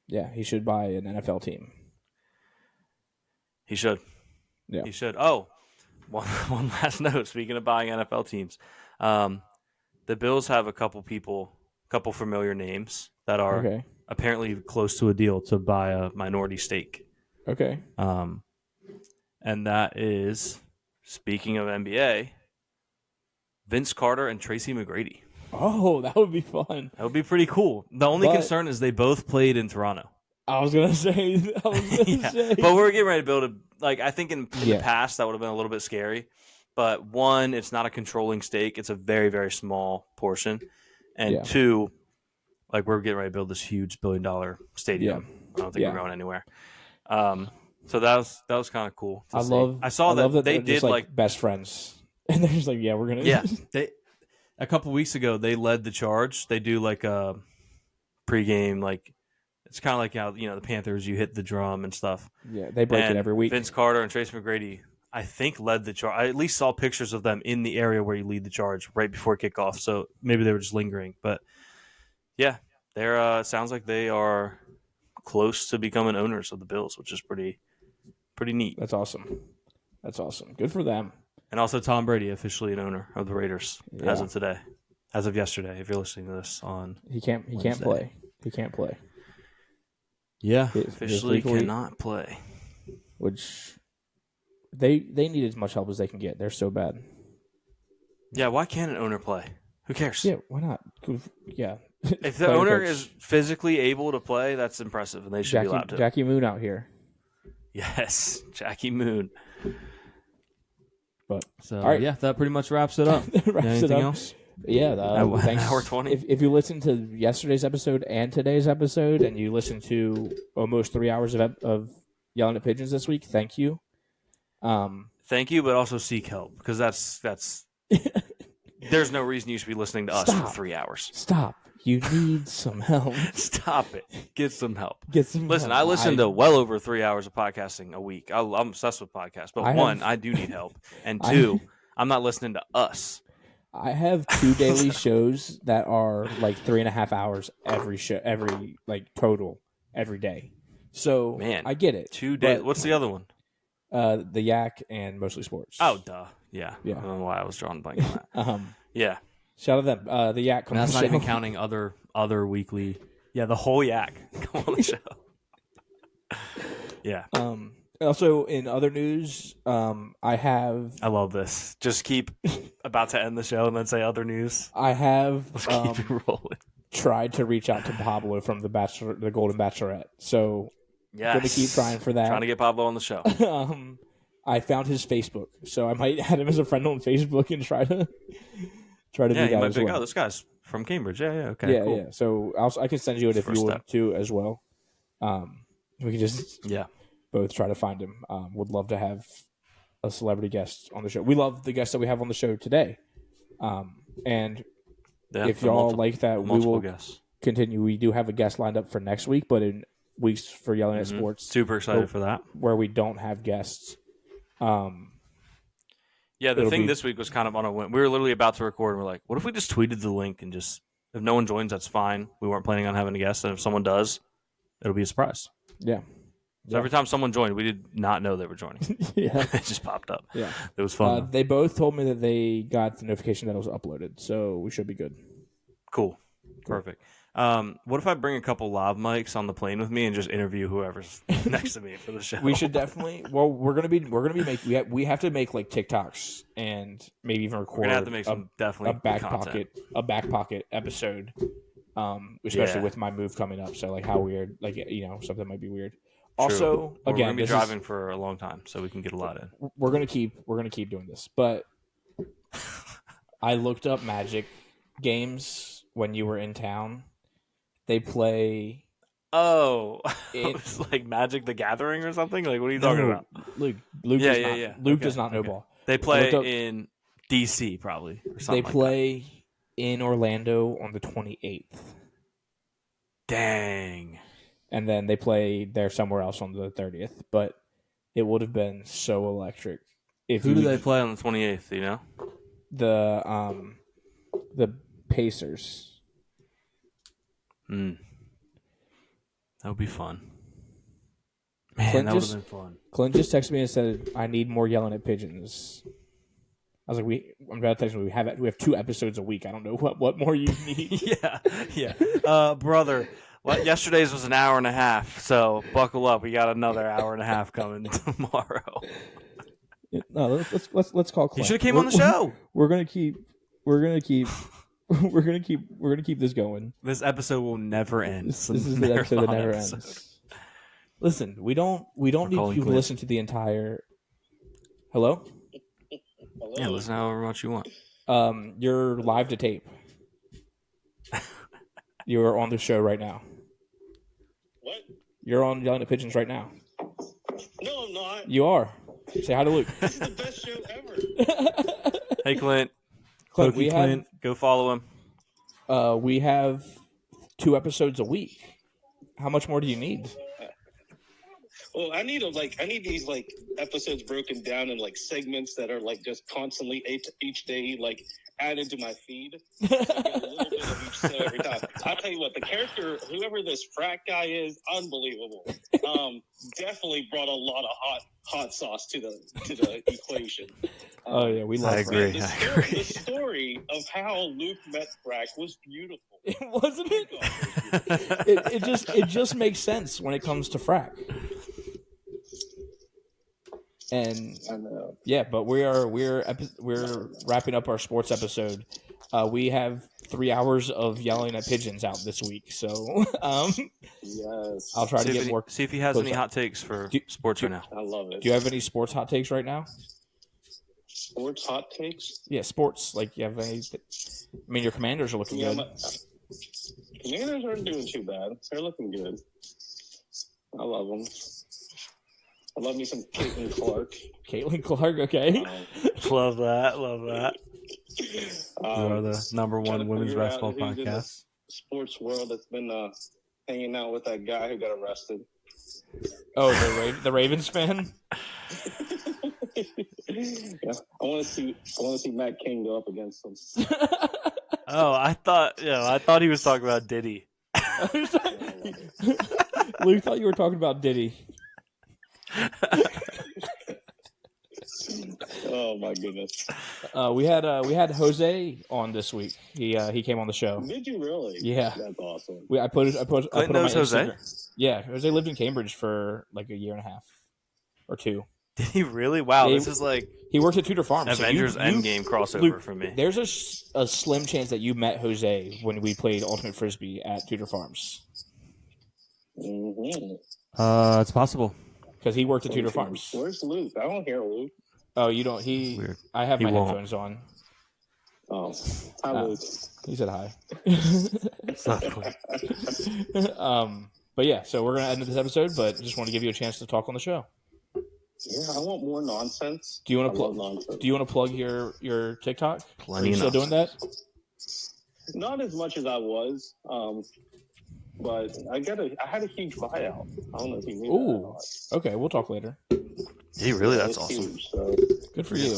Yeah, he should buy an NFL team. He should. Yeah. He should. Oh, one last note. Speaking of buying NFL teams, the Bills have a couple familiar names that are Okay. apparently close to a deal to buy a minority stake. Okay. And that is, speaking of NBA, Vince Carter and Tracy McGrady. Oh, that would be fun. That would be pretty cool. The only concern is they both played in Toronto. I was gonna say. Yeah. But we're getting ready to build I think in the past that would have been a little bit scary. But one, it's not a controlling stake. It's a very, very small portion. And two, like we're getting ready to build this huge $1 billion stadium. I don't think we're going anywhere. So that was kind of cool. I love that they did like best friends. And they're just like, yeah, we're gonna. Yeah. A couple weeks ago, they led the charge. They do like a pregame, like it's kind of like how the Panthers, you hit the drum and stuff. Yeah, they break it every week. Vince Carter and Trace McGrady, I think, led the charge. I at least saw pictures of them in the area where you lead the charge right before kickoff. So maybe they were just lingering, but yeah, they're sounds like they are close to becoming owners of the Bills, which is pretty neat. That's awesome. That's awesome. Good for them. And also Tom Brady, officially an owner of the Raiders as of today, as of yesterday. If you're listening to this on, he can't play. He can't play. Yeah, officially cannot play. Which they need as much help as they can get. They're so bad. Yeah, why can't an owner play? Who cares? Yeah, why not? Yeah. If the owner is physically able to play, that's impressive, and they should be allowed to. Jackie Moon out here. Yes, Jackie Moon. But so yeah, that pretty much wraps it up. Anything else? Yeah, thanks. Hour 20. If you listen to yesterday's episode and today's episode, and you listen to almost 3 hours of Yelling at Pigeons this week, thank you. Thank you, but also seek help because that's. There's no reason you should be listening to us for 3 hours. Stop. You need some help. Stop it. Get some help. Listen, I listen to well over 3 hours of podcasting a week. I'm obsessed with podcasts. But I do need help. And two, I'm not listening to us. I have 2 daily shows that are like 3.5 hours every show, total every day. So man, I get it. 2 days. What's the other one? The Yak and Mostly Sports. Oh, duh. Yeah. I don't know why I was drawing a blank on that. Yeah. Shout out to them. The Yak. That's not even counting other weekly. Yeah, the whole Yak come on the show. Yeah. Also, in other news, I love this. Just keep about to end the show and then say other news. I have Let's keep it rolling. Tried to reach out to Pablo from the Golden Bachelorette. So going to keep trying for that. Trying to get Pablo on the show. I found his Facebook, so I might add him as a friend on Facebook and try to do that as well. Oh, this guy's from Cambridge. Yeah. Okay. Cool. Yeah. So I can send you it if you want to as well. We can just both try to find him. Would love to have a celebrity guest on the show. We love the guests that we have on the show today. And if y'all like that, we will continue. We do have a guest lined up for next week, but in weeks for Yelling at Sports. Super excited for that. Where we don't have guests. Yeah, the thing this week was kind of on a whim. We were literally about to record, and we're like, what if we just tweeted the link and just, if no one joins, that's fine. We weren't planning on having a guest, and if someone does, it'll be a surprise. Yeah. So every time someone joined, we did not know they were joining. It just popped up. Yeah. It was fun. They both told me that they got the notification that it was uploaded, so we should be good. Cool. Perfect. What if I bring a couple lav mics on the plane with me and just interview whoever's next to me for the show? We should definitely. Well, we're gonna be making. We have to make like TikToks and maybe even record. We're gonna have to make some definitely a back pocket episode. Especially with my move coming up. So like how weird, something might be weird. Also, We're again, gonna be this driving for a long time, so we can get a lot in. we're gonna keep doing this. But I looked up Magic games when you were in town. They play. Oh, It- it's like Magic the Gathering or something. Like, what are you talking about? Luke Yeah, does yeah, not. yeah. Luke Okay, does not know okay. ball. They looked play up- in DC probably or They something. like play in Orlando on the 28th, that. Dang. and then they play there somewhere else on the 30th. But it would have been so electric if Who do they play on the 28th? Do you know? the Pacers. That would be fun. Man, Clint that would just- have been fun. Clint just texted me and said, "I need more yelling at pigeons." I was like, I'm about to text him. We have 2 episodes a week. I don't know what more you need. Yeah. Brother, yesterday's was an hour and a half, so buckle up. We got another hour and a half coming tomorrow. No, let's call Clint. You should have came on the show. We're gonna keep this going. This episode will never end. This is the episode that never ends. Listen, we don't need calling you to Clint. listen to the entire. Hello. Yeah, listen however much you want. You're live to tape. You're on the show right now. What? You're on Yelling at Pigeons right now. No, I'm not. You are. Say hi to Luke. This is the best show ever. Hey, Clint. Clint, Pokey Clint. Go follow him. we have 2 episodes a week. How much more do you need? Well, I need these like episodes broken down in like segments that are like just constantly each day like added to my feed. So I get a little bit of each show every time. I'll tell you what, the character, whoever this frat guy is, unbelievable. Definitely brought a lot of hot sauce to the equation. Oh yeah, we love. I agree. The story of how Luke met Frack was beautiful. It wasn't it? It just makes sense when it comes to frack. And I know. yeah, but we're wrapping up our sports episode. We have 3 hours of yelling at pigeons out this week, so Yes. I'll try to get more. See if he has close any up. hot takes for Do- sports right now. I love it. Do you have any sports hot takes right now? Sports hot takes? Yeah, sports. Like, you have any? I mean, your Commanders are looking good. Commanders aren't doing too bad. They're looking good. I love them. I love me some Caitlin Clark. Caitlin Clark, okay. Love that. Love that. We are the number trying one to women's figure out basketball who's in podcast. this sports world that's been hanging out with that guy who got arrested. Oh, the Ravens fan. Yeah, I want to see Matt King go up against him. Oh, I thought he was talking about Diddy. Luke thought you were talking about Diddy. Oh my goodness! We had Jose on this week. He came on the show. Did you really? Yeah. That's awesome. I put it Clint on my knows Jose? Instagram. Yeah, Jose lived in Cambridge for like a year and a half or 2. Did he really? Wow, Yeah, this is like He worked at Tudor Farms. so Avengers you- Endgame crossover Luke, for me. There's a slim chance that you met Jose when we played Ultimate Frisbee at Tudor Farms Mm-hmm. It's possible. because he worked at Tudor Farms. Where's Luke? I don't hear Luke. Oh, you don't? Weird. I have He my won't. headphones on. Oh, hi Uh, Luke. He said hi. It's not clear. But yeah, so we're gonna end this episode. But just want to give you a chance to talk on the show. Yeah, I want more nonsense. Do you want I to love plug? nonsense. Do you want to plug your TikTok? Plenty Are you of still doing that? Not as much as I was, but I had a huge buyout. I don't know if you knew that. or Ooh. not. Okay, we'll talk later. Gee, really? That's It's awesome. huge, so, Good for you.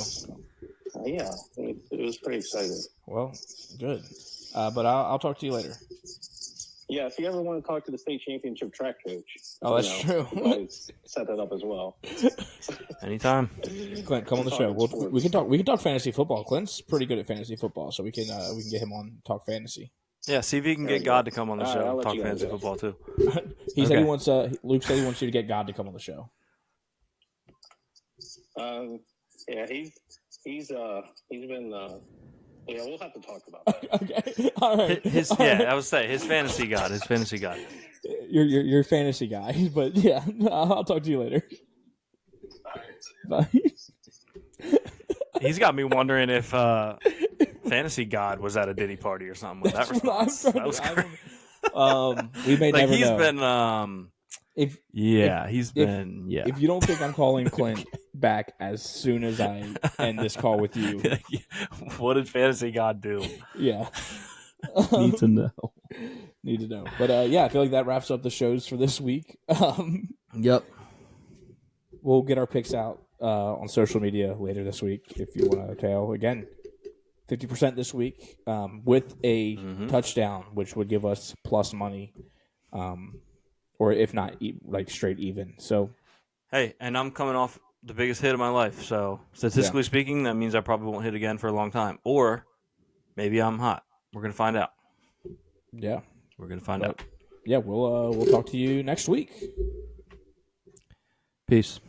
yeah, it was pretty exciting. Well, good. But I'll talk to you later. Yeah, if you ever want to talk to the state championship track coach, Oh, that's true. I set that up as well. Anytime. Clint, come on the show. We can talk fantasy football. Clint's pretty good at fantasy football, so we can get him on to talk fantasy. Yeah, see if you can There get you God go. to come on the All right, show I'll and let talk you guys fantasy go. football too. He said Okay. he wants. Luke said he wants you to get God to come on the show. Yeah, he's been. Yeah, we'll have to talk about that. Okay. All right. I would say his fantasy God. you're a fantasy guy, but yeah, I'll talk to you later. Bye. He's got me wondering if Fantasy God was at a Diddy party or something with that That's what I'm response. trying That to- was I crazy. We may Like never he's know. been, If he's been, yeah. if you don't think I'm calling Clint back as soon as I end this call with you, What did Fantasy God do? yeah, Need to know. need to know. But yeah, I feel like that wraps up the shows for this week. Yep. We'll get our picks out on social media later this week if you want to tail again. 50% this week with a touchdown, which would give us plus money, or if not, like straight even. So, Hey, and I'm coming off the biggest hit of my life. So statistically speaking, that means I probably won't hit again for a long time. Or maybe I'm hot. We're gonna find out. yeah, We're gonna find out. yeah, we'll talk to you next week. Peace.